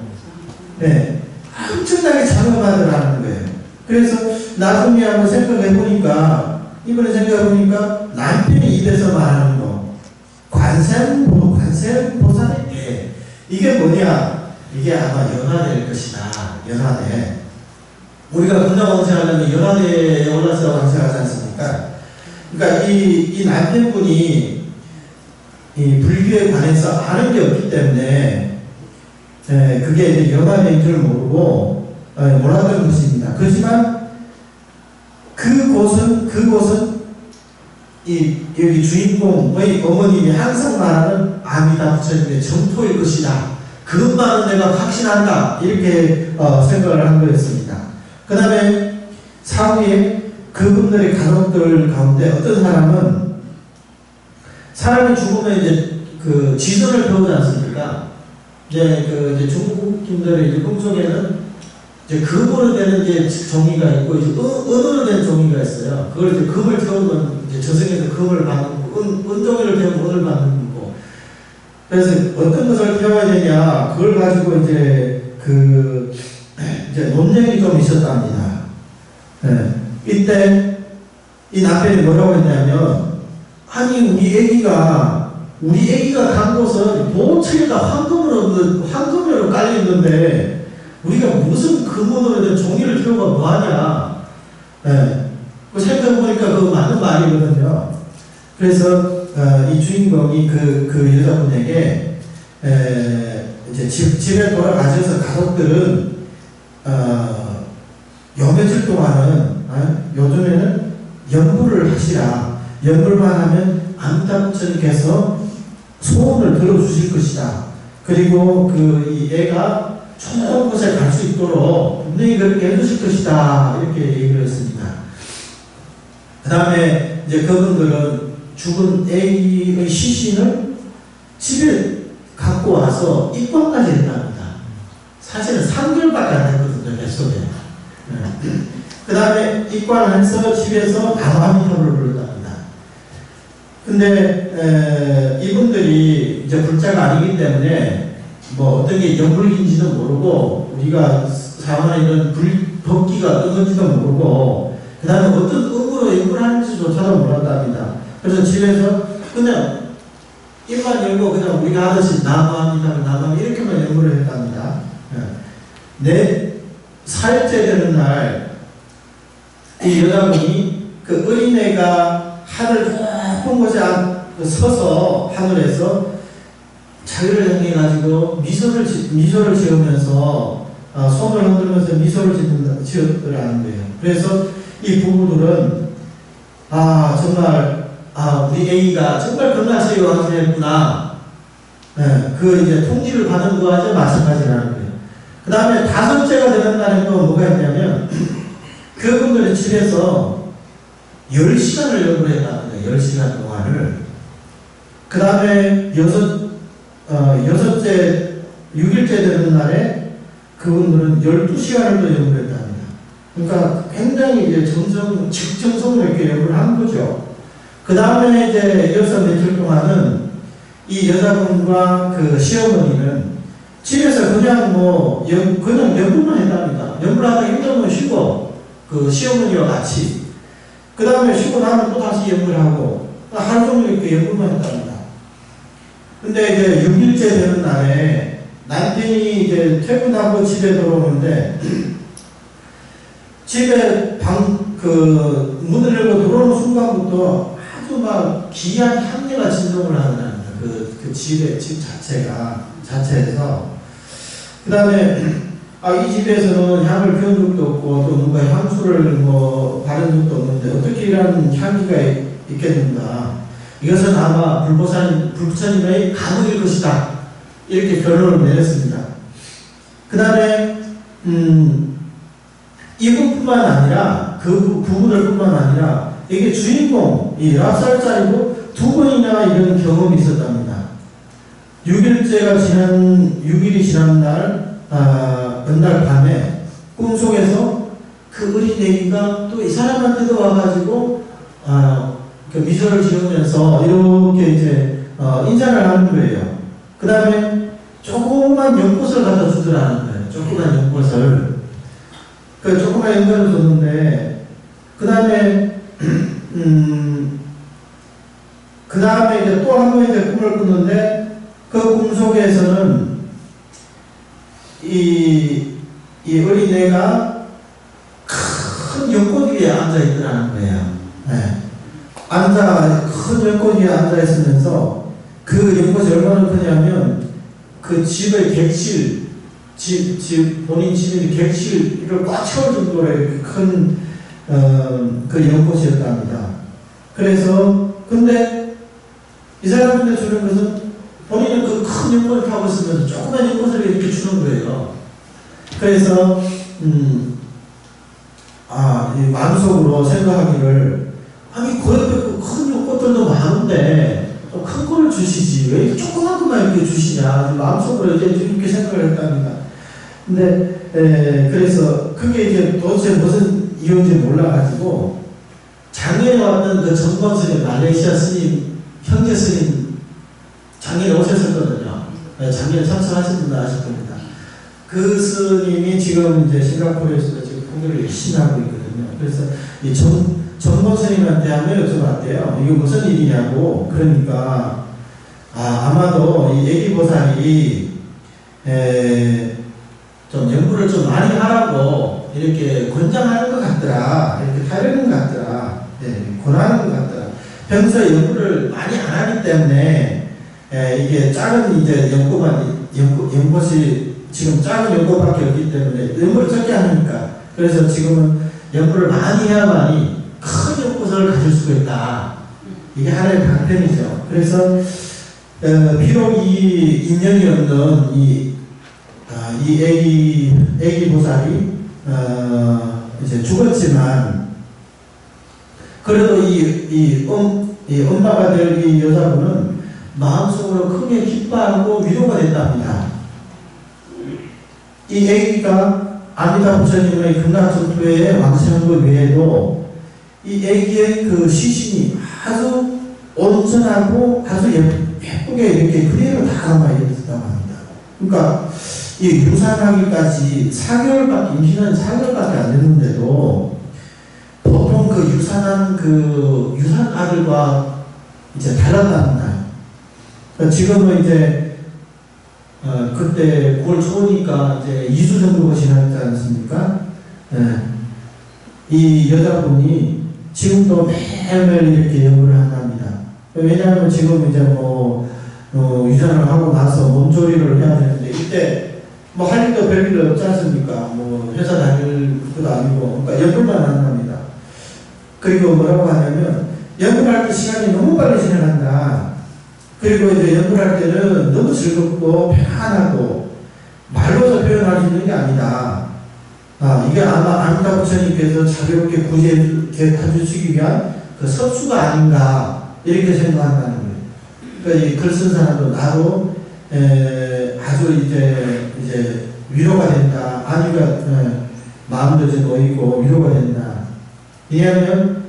네, 엄청나게 자그마하더라는 거예요. 그래서 나중에 한번 생각해 보니까, 이번에 생각해 보니까 남편이 입에서 말하는 거, 관세음보살의 대. 이게 뭐냐? 이게 아마 연화될 것이다. 연화대. 우리가 분당왕생하려면 연화대에 올라서 왕생하지 않습니까? 그러니까 이 남편분이 이 불교에 관해서 아는 게 없기 때문에 그게 이제 연화된 줄 모르고 몰랐던 것입니다. 그렇지만 그곳은 여기 주인공의 어머님이 항상 말하는 아미다 부처님의 정토일 것이다. 그것만은 내가 확신한다. 이렇게 생각을 한 거였습니다. 그 다음에 사후에 그분들의 가족들 가운데 어떤 사람이 죽으면 이제 그 지선을 배우지 않습니까? 이제 중국인들의 이제 꿈속에는 이제 금으로 되는 이제 종이가 있고 이제 은으로 된 종이가 있어요. 그걸 이제 금을 태우면 이제 저승에서 금을 받는 거고, 은종이를 태우면 은을 받는 거고. 그래서 어떤 것을 태워야 되냐, 그걸 가지고 이제 논쟁이 좀 있었답니다. 네. 이때 이 남편이 뭐라고 했냐면, 아니 우리 애기가 간 곳은 보채가 황금으로 깔려 있는데 우리가 무슨 금으로 된 종이를 태우고 뭐하냐. 네. 생각해보니까 그거 맞는 말이거든요. 그래서 이 주인공이 그 여자분에게 이제 집에 돌아가셔서 가족들은 요 며칠 동안은 요즘에는 연불을 하시라. 연불만 하면 아미타 부처님께서 소원을 들어주실 것이다. 그리고 이 애가 좋은 곳에 갈 수 있도록 분명히 그렇게 해주실 것이다. 이렇게 얘기를 했습니다. 그 다음에 이제 그분들은 죽은 애의 시신을 집에 갖고 와서 입관까지 했답니다. 사실은 3개월밖에 안 됐거든요, 뱃속에. 그 다음에 입관을 해서 집에서 다아미타불을 불렀답니다. 근데 이분들이 이제 불자가 아니기 때문에 뭐 어떤 게 연불인지도 모르고 우리가 사원에 이런 법기가 어떤 건지도 모르고 그 다음에 어떤 의무로 연불하는지조차도 몰랐답니다. 그래서 집에서 그냥 입만 열고 그냥 우리가 하듯이 나무합니다 이렇게만 연불을 했답니다. 4일째 되는 날 이 여자분이 그 어린애가 하늘 높은 곳에 서서 하늘에서 자기를 향해 가지고 미소를 지으면서 손을 흔들면서 미소를 지었더라는 거예요. 그래서 이 부부들은 정말 우리 애기가 정말 건강하세요 하셨구나. 그 이제 통지를 받은 거와 마찬가지라는 거예요. 그 다음에 5째가 되는 날에 또 뭐가 있냐면 그분들의 집에서 10시간을 연구했답니다. 10시간 동안을. 그 다음에 6일째 되는 날에 그분들은 12시간을 또 연구했답니다. 그러니까 굉장히 이제 직정성으로 이렇게 연구를 한 거죠. 그 다음에 이제 이어서 며칠 동안은 이 여자분과 그 시어머니는 집에서 그냥 연구만 했답니다. 연구하다 힘들면 쉬고, 그 시어머니와 같이. 그 다음에 쉬고 나면 또 다시 연구를 하고, 하루 종일 이렇게 연구만 했답니다. 근데 이제 6일째 되는 날에 남편이 이제 퇴근하고 집에 들어오는데, 집에 문을 열고 들어오는 순간부터 아주 막 기이한 향기가 진동을 하더랍니다. 집 자체에서. 그 다음에 이 집에서는 향을 피운 적도 없고 또 누가 향수를 뭐 바른 적도 없는데 어떻게 이런 향기가 있겠는가. 이것은 아마 불부처님의 가문일 것이다. 이렇게 결론을 내렸습니다. 그 다음에 이분뿐만 아니라 그 부부들뿐만 아니라 이게 주인공 이 랍살자리고 2번이나 이런 경험이 있었답니다. 6일이 지난 날 은날 밤에 꿈속에서 그 어린 애기가 또 이 사람한테도 와가지고 그 미소를 지으면서 이렇게 이제 인사를 하는 거예요. 그 다음에 조그만 연꽃을 갖다 주더라는 거예요. 조그만 연꽃을. 그 조그만 연꽃을 줬는데 그 다음에 그 다음에 이제 또 한 번 이제 꿈을 꾸는데 그 꿈 속에서는 이 어린애가 큰 연꽃 위에 앉아 있더라는 거예요. 네. 큰 연꽃 위에 앉아 있으면서 그 연꽃이 얼마나 크냐면 그 집의 객실, 본인 집의 객실을 꽉 채울 정도로 큰 그 연꽃이었답니다. 그래서 근데 이 사람한테 주는 것은 본인은 그 큰 연꽃을 타고 있으면서 조그만 연꽃을 이렇게 주는 거예요. 그래서 마음속으로 생각하기를 아니 그 옆에 큰 연꽃들도 많은데 또 큰 거를 주시지 왜 조그만 것만 이렇게 주시냐 마음속으로 이제 이렇게 생각을 했답니다. 근데 그래서 그게 이제 도대체 무슨 이유인지 몰라가지고 작년에 왔던 그 정권 스님 말레이시아 스님 형제 스님 작년에 오셨었거든요. 작년에 참석하신 분들 아실 겁니다. 그 스님이 지금 이제 싱가포르에서 지금 통일을 열심히 하고 있거든요. 그래서 이 정권 스님한테 한번 여쭤봤대요. 이게 무슨 일이냐고. 그러니까 아마도 이 애기보살이 좀 연구를 좀 많이 하라고 이렇게 권장하는 것 같더라. 이렇게 타이르는 것 같더라. 권하는 것 같더라. 평소에 연구를 많이 안 하기 때문에 이게 작은 이제 연꽃이 지금 작은 연꽃밖에 없기 때문에 연구를 적게 하니까 그래서 지금은 연구를 많이 해야만이 큰 연꽃을 가질 수가 있다. 이게 하나의 방편이죠. 그래서 비록 이 인연이 없는 이 애기 보살이 이제 죽었지만 그래도 이 엄마가 될 이 여자분은 마음속으로 크게 기뻐하고 위로가 됐답니다. 이 애기가 아미다 부처님의 금강천토에 왕생한 것 외에도 이 애기의 그 시신이 아주 온전하고 아주 예쁘게 이렇게 그대로 다 남아있었다고 합니다. 그러니까 이 유산하기까지 4개월밖에, 임신한 4개월밖에 안 됐는데도 보통 그 유산 아들과 이제 달랐답니다. 그러니까 지금은 이제 그때 9월 초니까 이제 2주 정도가 지났지 않습니까? 이 여자분이 지금도 매일매일 이렇게 연구를 한답니다. 왜냐하면 지금 이제 유산을 하고 나서 몸조리를 해야 되는데 이때 할 일도 별일 없지 않습니까? 회사 다닐 것도 아니고, 그러니까 연구만 한답니다. 그리고 뭐라고 하냐면, 연구할 때 시간이 너무 빨리 지나간다. 그리고 이제 연구할 때는 너무 즐겁고 편안하고, 말로서 표현할 수 있는 게 아니다. 이게 아마 아미다 부처님께서 자유롭게 구제해주시기 위한 그 섭수가 아닌가, 이렇게 생각한다는 거예요. 그러니까 이 글 쓴 사람도 나도, 아주 이제 위로가 된다. 아니가 마음도 이제 놓이고 위로가 된다. 왜냐하면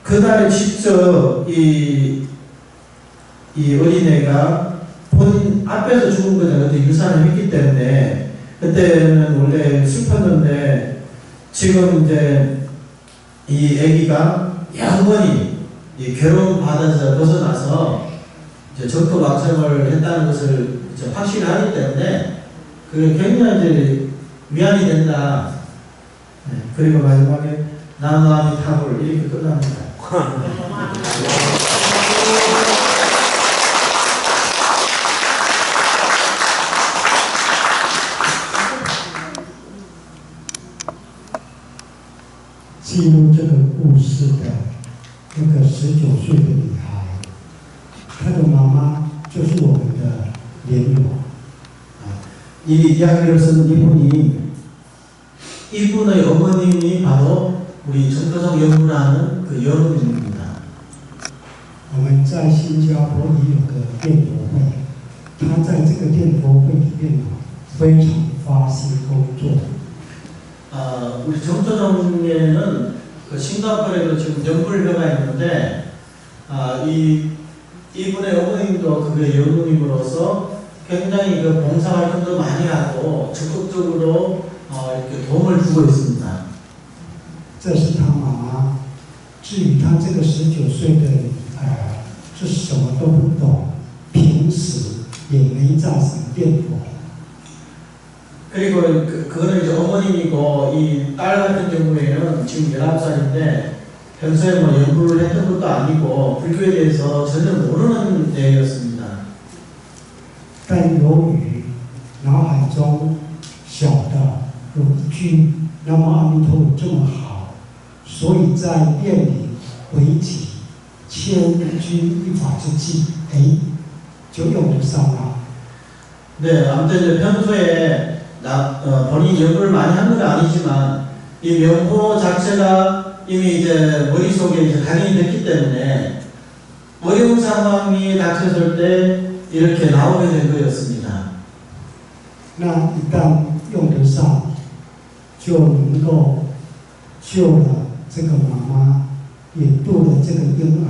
그날에 직접 이 어린애가 본인 앞에서 죽은 거잖아요. 그때 유산을 했기 때문에 그때는 원래 슬펐는데 지금 이제 이 아기가 영원히 이 괴로운 바다에서 벗어나서 이제 적도 왕생을 했다는 것을 이제 확신하기 때문에 그게 굉장히 이제 위안이 된다. 그리고 마지막에 나무아미 탑을 이렇게 끝납니다. 19岁的女孩，她的妈妈就是我们的莲友。 이 이야기를 쓴 이분의 어머님이 바로 우리 정교성 연구라는 그 여론입니다. 我们在新加坡也有个电佛会，他在这个电佛会里面非常发心工作。 우리 정조정에는 그 싱가포르에도 지금 연불회가 있는데 이분의 어머님도 그게 연구님으로서 굉장히 그 봉사활동도 많이 하고 적극적으로 이렇게 도움을 주고 있습니다. 这是他妈妈。至于他这个19岁的女儿，是什么都不懂，平时也没在什么电佛。 그리고 그거는 이제 어머님이고 이 딸 같은 경우에는 지금 19살인데 평소에 뭐 연구를 했던 것도 아니고 불교에 대해서 전혀 모르는 애였습니다. 但由于脑海中想的有一句“南无阿弥陀佛”这么好，所以在店里回几千句一法之际，就用得上了。 네, 아무튼 이제 평소에 본인이 연구를 많이 한 건 아니지만 이 명호 자체가 이미 이제 머릿속에 이제 각인이 됐기 때문에 어려운 상황이 닥쳤을 때 이렇게 나오게 된 거였습니다. 那一旦用得上，就能够救了这个妈妈，也度了这个婴儿。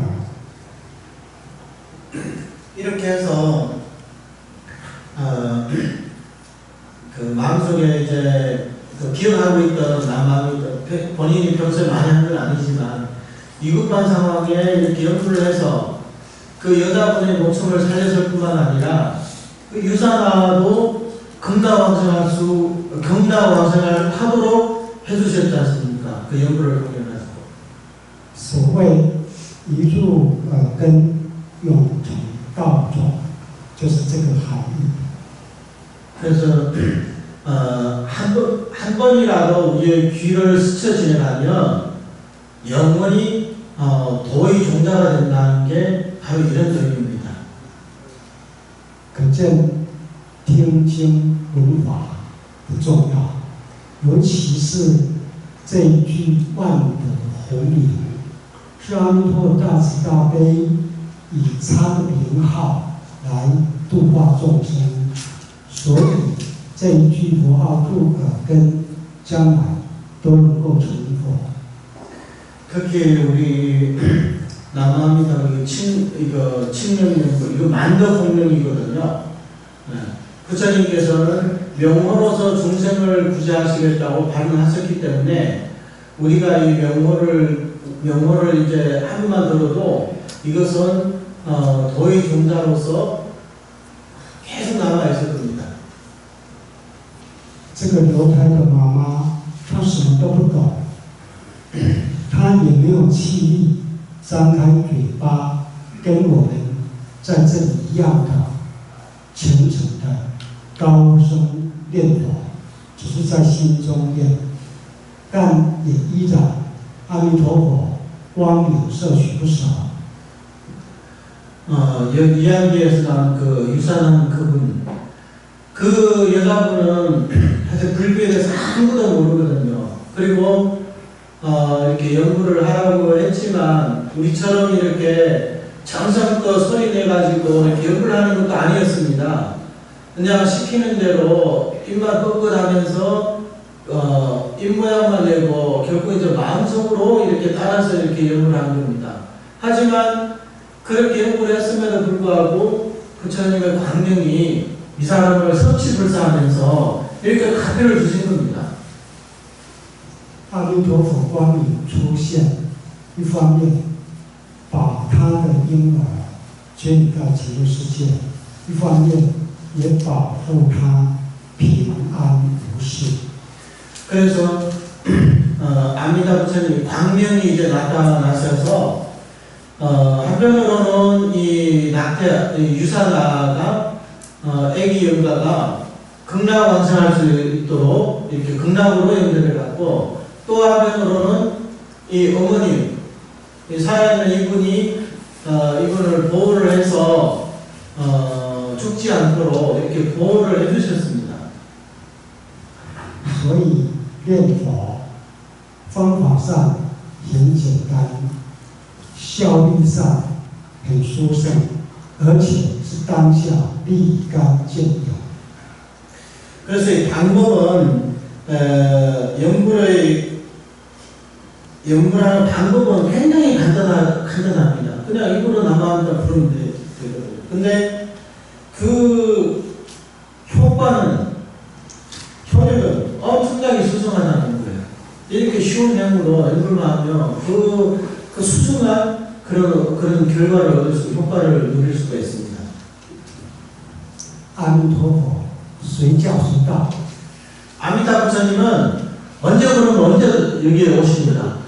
이렇게 해서 그 마음속에 이제 그 기억하고 있던 남마음이 본인이 평소에 많이 한 건 아니지만 위급한 상황에 이렇게 연구를 해서 그 여자분의 목숨을 살렸을 뿐만 아니라 그 유사나도 금다왕생을 하도록 해주셨지 않습니까? 그 연구를 통해서. 所谓一入根，永成道种，就是这个含义。 그래서 한 번이라도 우리의 귀를 스쳐 지나가면 영원히 도의 종자가 된다는 게 바로 이런 의미입니다. 可见听经闻法不重要，尤其是这一句万德洪名，是阿弥陀佛大慈大悲以他的名号来度化众生。 所以这一句佛号度耳根，将来都能够成佛。 특히 우리 남아입니다. 이거 칭명명부 이거 만덕공명이거든요. 부처님께서는 명호로서 중생을 구제하시겠다고 발언하셨기 때문에 우리가 이 명호를 이제 한 번만 들어도 이것은 도의 종자로서 계속 남아 있을 겁니다. 这个流胎的妈妈，她什么都不懂，她也没有气力张开嘴巴跟我们在这里一样的虔诚的高声念佛，只是在心中念，但也依然阿弥陀佛光明摄取不少。 이야기에서 나온 그 유산한 그분, 그 여자분은 사실 불교에 대해서 아무것도 모르거든요. 그리고 이렇게 연구를 하라고 했지만 우리처럼 이렇게 정성껏 소리 내가지고 이렇게 연구를 하는 것도 아니었습니다. 그냥 시키는 대로 입만 뻣뻣하면서 입 모양만 내고 결국 이제 마음속으로 이렇게 따라서 이렇게 연구를 한 겁니다. 하지만 그렇게 연구를 했음에도 불구하고 부처님의 광명이 이 사람을 섭취불사하면서 이렇게 가르쳐 주신 겁니다. 阿弥陀佛光明出现，一方面把他的婴儿接引到极乐世界，一方面也保护他平安无事。 그래서 아미다 부처님이 광명이 이제 나타나셔서 한편으로는 이 유사나가 애기 영가가 극락왕생할 수 있도록 이렇게 극락으로 연결해 갖고 또 한편으로는 이 어머님 살아있는 이분이 이분을 보호를 해서 죽지 않도록 이렇게 보호를 해주셨습니다. 所以念佛方法上很简单，效率上很殊胜，而且是当下立竿见影。 그래서 이 방법은 연구하는 방법은 굉장히 간단합니다. 그냥 입으로 남아한다 부르면 되거든요. 근데 그 효력은 엄청나게 수승하다는 거예요. 이렇게 쉬운 행위로 연구를 하면 그 수승한 그런 결과를 얻을 수, 효과를 누릴 수가 있습니다. 阿弥陀佛，随叫随到。 아미타 부처님은 언제 부르면 언제 여기에 오십니다.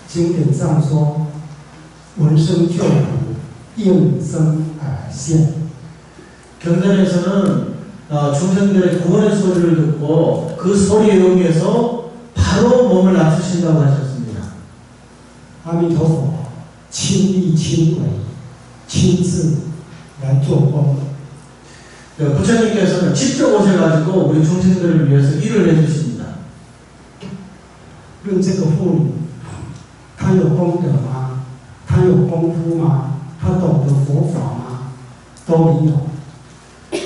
经典上说，闻声救苦，应声而现。 경전에서는 중생들의 구원의 소리를 듣고 그 소리에 응해서 바로 몸을 낮추신다고 하셨습니다. 阿弥陀佛，亲力亲为，亲自来做工。 부처님께서는 직접 오셔가지고 우리 중생들을 위해서 일을 해주십니다. 论这个妇女，她有功德吗？她有功夫吗？她懂得佛法吗？都没有。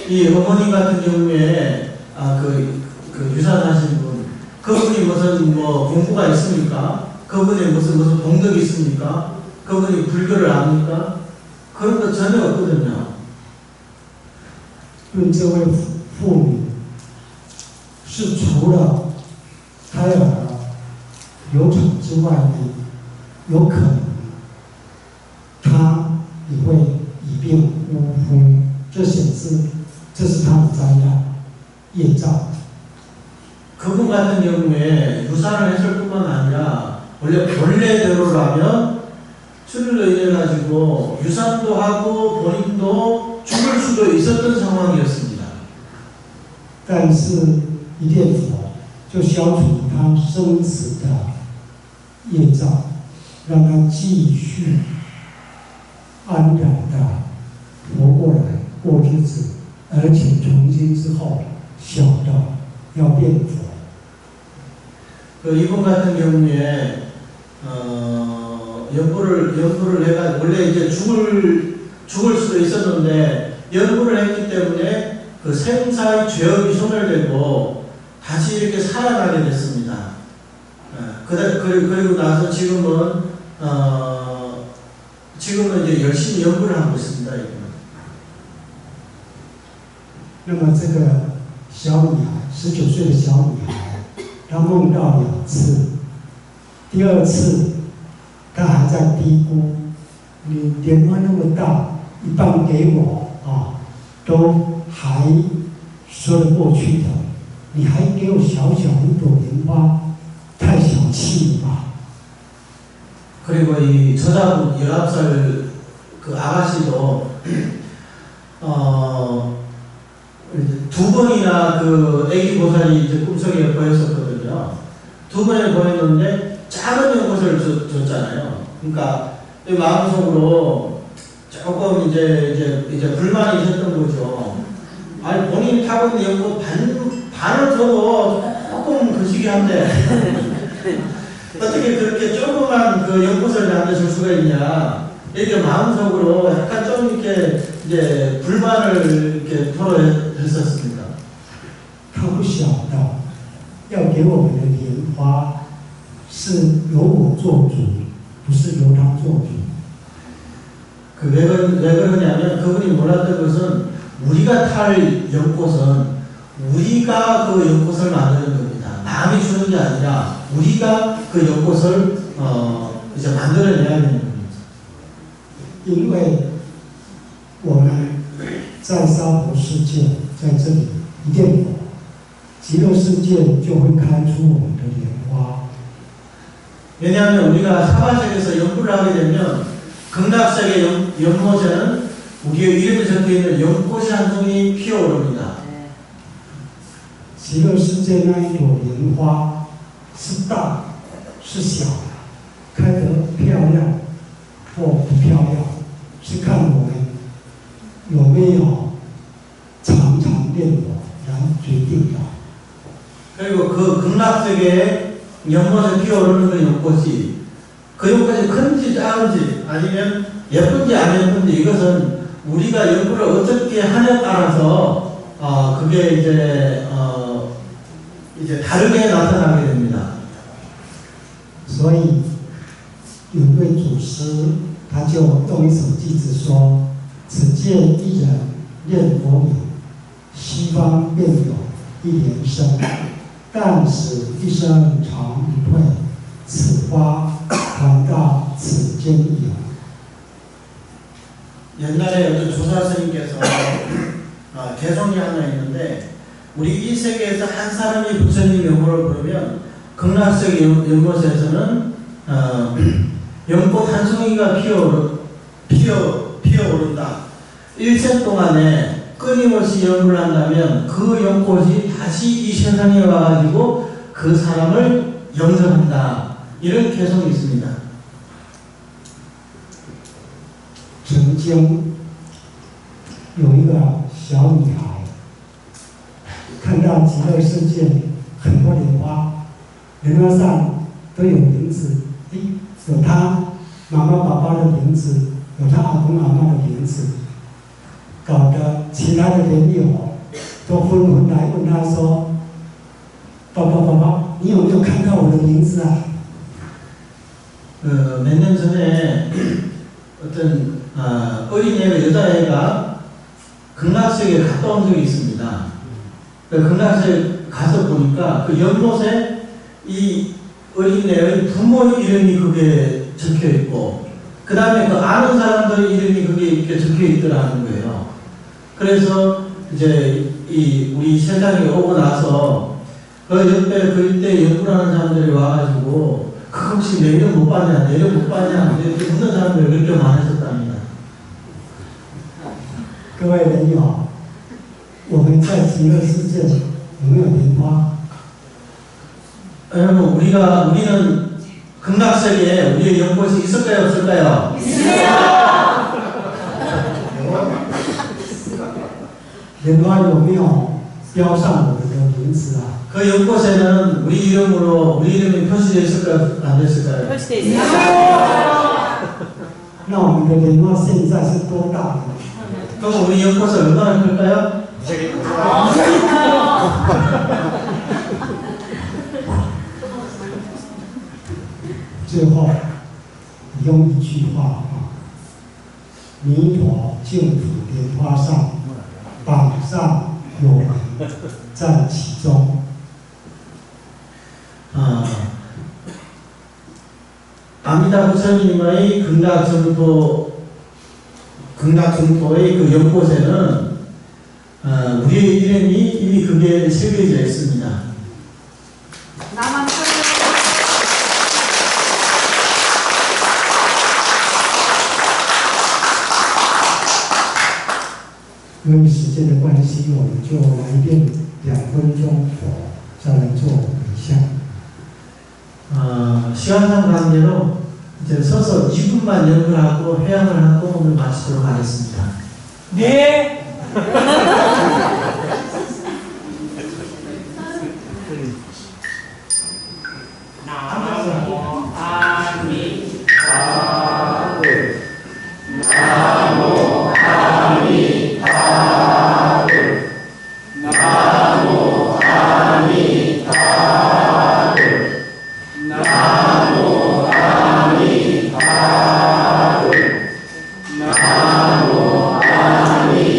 이 어머니 같은 경우에 그 유산하신 분, 그분이 무슨 공부가 있습니까? 그분이 무슨 동덕이 있습니까? 그분이 불교를 압니까? 그런 거 전혀 없거든요. 论这位妇女，是除了胎儿流产之外呢，有可能她也会以病呜呼，这显示这是她的灾难业障。 그분 같은 경우에 유산을 했을 뿐만 아니라 원래대로라면 술로 인해 가지고 유산도 하고 본인도 죽을 수도 있었던 상황이었습니다. 但是一念佛就消除他生死的业障，让他继续安然的活过来过日子，而且从今之后晓得要变佛。 이분 같은 경우에 연구를 해가 원래 이제 죽을 수도 있었는데 연구를 했기 때문에 그 생사의 죄업이 소멸되고 다시 이렇게 살아나게 됐습니다. 그리고 나서 지금은 이제 열심히 연구를 하고 있습니다. 那么这个小女孩，19岁的小女孩，她梦到2次，第2次她还在低估，你莲花那么大，一半给我啊，都还说得过去的，你还给我小小一朵莲花，太小气了吧？ 그리고 이 저자분 19살 그 아가씨도 두 번이나 그 애기 보살이 이제 꿈속에 보였었거든요. 2번에 보였는데 작은 연꽃을 줬잖아요. 그러니까 마음속으로 조금 이제 불만이 있었던 거죠. 아니 본인이 타고 있는 연꽃 반을 줘도 조금 거시기 한데 어떻게 그렇게 조그만 그 연꽃을 나한테 줄 수가 있냐. 이렇게 마음속으로 약간 좀 이렇게 이제 불만을 이렇게 토로했었습니다. 他不晓得，要给我们的莲花是由我做主，不是由他做主。 왜 그러냐면 그분이 몰랐던 것은 우리가 탈 연꽃은 우리가 그 연꽃을 만드는 겁니다. 남이 주는 게 아니라 우리가 그 연꽃을 이제 만들어내야 되는 겁니다. 因为我们在娑婆世界，在这里一念佛，极乐世界就会开出我们的莲花。 왜냐하면 우리가 사바sek에서 연구를 하게 되면 극락세계 연못에는 우리의 이름이 적혀있는 연꽃이 한 송이 피어오릅니다. 极乐世界那一朵莲花是大是小，开得漂亮或不漂亮，是看我们有没有常常练我来决定的。 그리고 그 극락세계에 연못에 피어오르는 그 연꽃이 그 연꽃이 큰지 작은지 아니면 예쁜지 안 예쁜지 이것은 우리가 연구를 어떻게 하냐에 따라서 그게 이제 다르게 나타나게 됩니다. 所以有位祖师他就用一首偈子说：“此见一人念佛名，西方便有一莲生。但使一生常不退，此花还到此间有。” 옛날에 어떤 조사 스님께서 개성이 하나 있는데 우리 이 세계에서 한 사람이 부처님 연보를 부르면 극락세계 연못에서는 연꽃 한 송이가 피어오른다. 일생 동안에 끊임없이 연구를 한다면 그 연꽃이 다시 이 세상에 와가지고 그 사람을 영접한다. 이런 개성이 있습니다. 曾经有一个小女孩，看到极乐世界很多莲花，莲花上都有名字，有她妈妈爸爸的名字，有她阿公阿妈的名字，搞得其他的莲友都纷纷来问她说：“爸爸爸爸，你有没有看到我的名字啊？” 몇 년 전에 어떤 어린애가 여자애가 극락세계에 갔다 온 적이 있습니다. 극락세계에 가서 보니까 그 연못에 이 어린애의 부모 이름이 그게 적혀 있고 그 다음에 그 아는 사람들 이름이 그게 이렇게 적혀 있더라는 거예요. 그래서 이제 우리 세상에 오고 나서 그 옆에 그때 연구하는 사람들이 와가지고 그 혹시 내 이름 못 봤냐, 내 이름 못 봤냐 이렇게 묻는 사람들이 그렇게 많았었답니다. 各位人友，我们在极乐世界有没有莲花？ 여러분, 우리는 극락세계에 우리의 연꽃이 있을까요, 없을까요? 있어요. 莲花有没有标上我们的名字啊？ 그 연꽃에는 우리 이름이 표시되어 있을까요, 안 됐을까요? 표시되어 있어요. 那我们的莲花现在是多大呢？ 그럼 우리 연꽃은 얼마나 클까요? 最后，用一句话啊：“弥陀净土莲花上，榜上有人在其中。” 아미다 부처님의 극락정토의 그 연꽃에는 우리의 이름이 이미 그게 새겨져 있습니다. 나만因为时间的关系，我们就来念2分钟佛，再来做回向。 시간상 관계로 이제 서서 2분만 연구하고 회양을 하고 오늘 마치도록 하겠습니다. 네. 나모 아미타불 나모 아미타불 나모 아미타불 나모 아미타불 나모 아미타불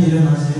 일어나세요.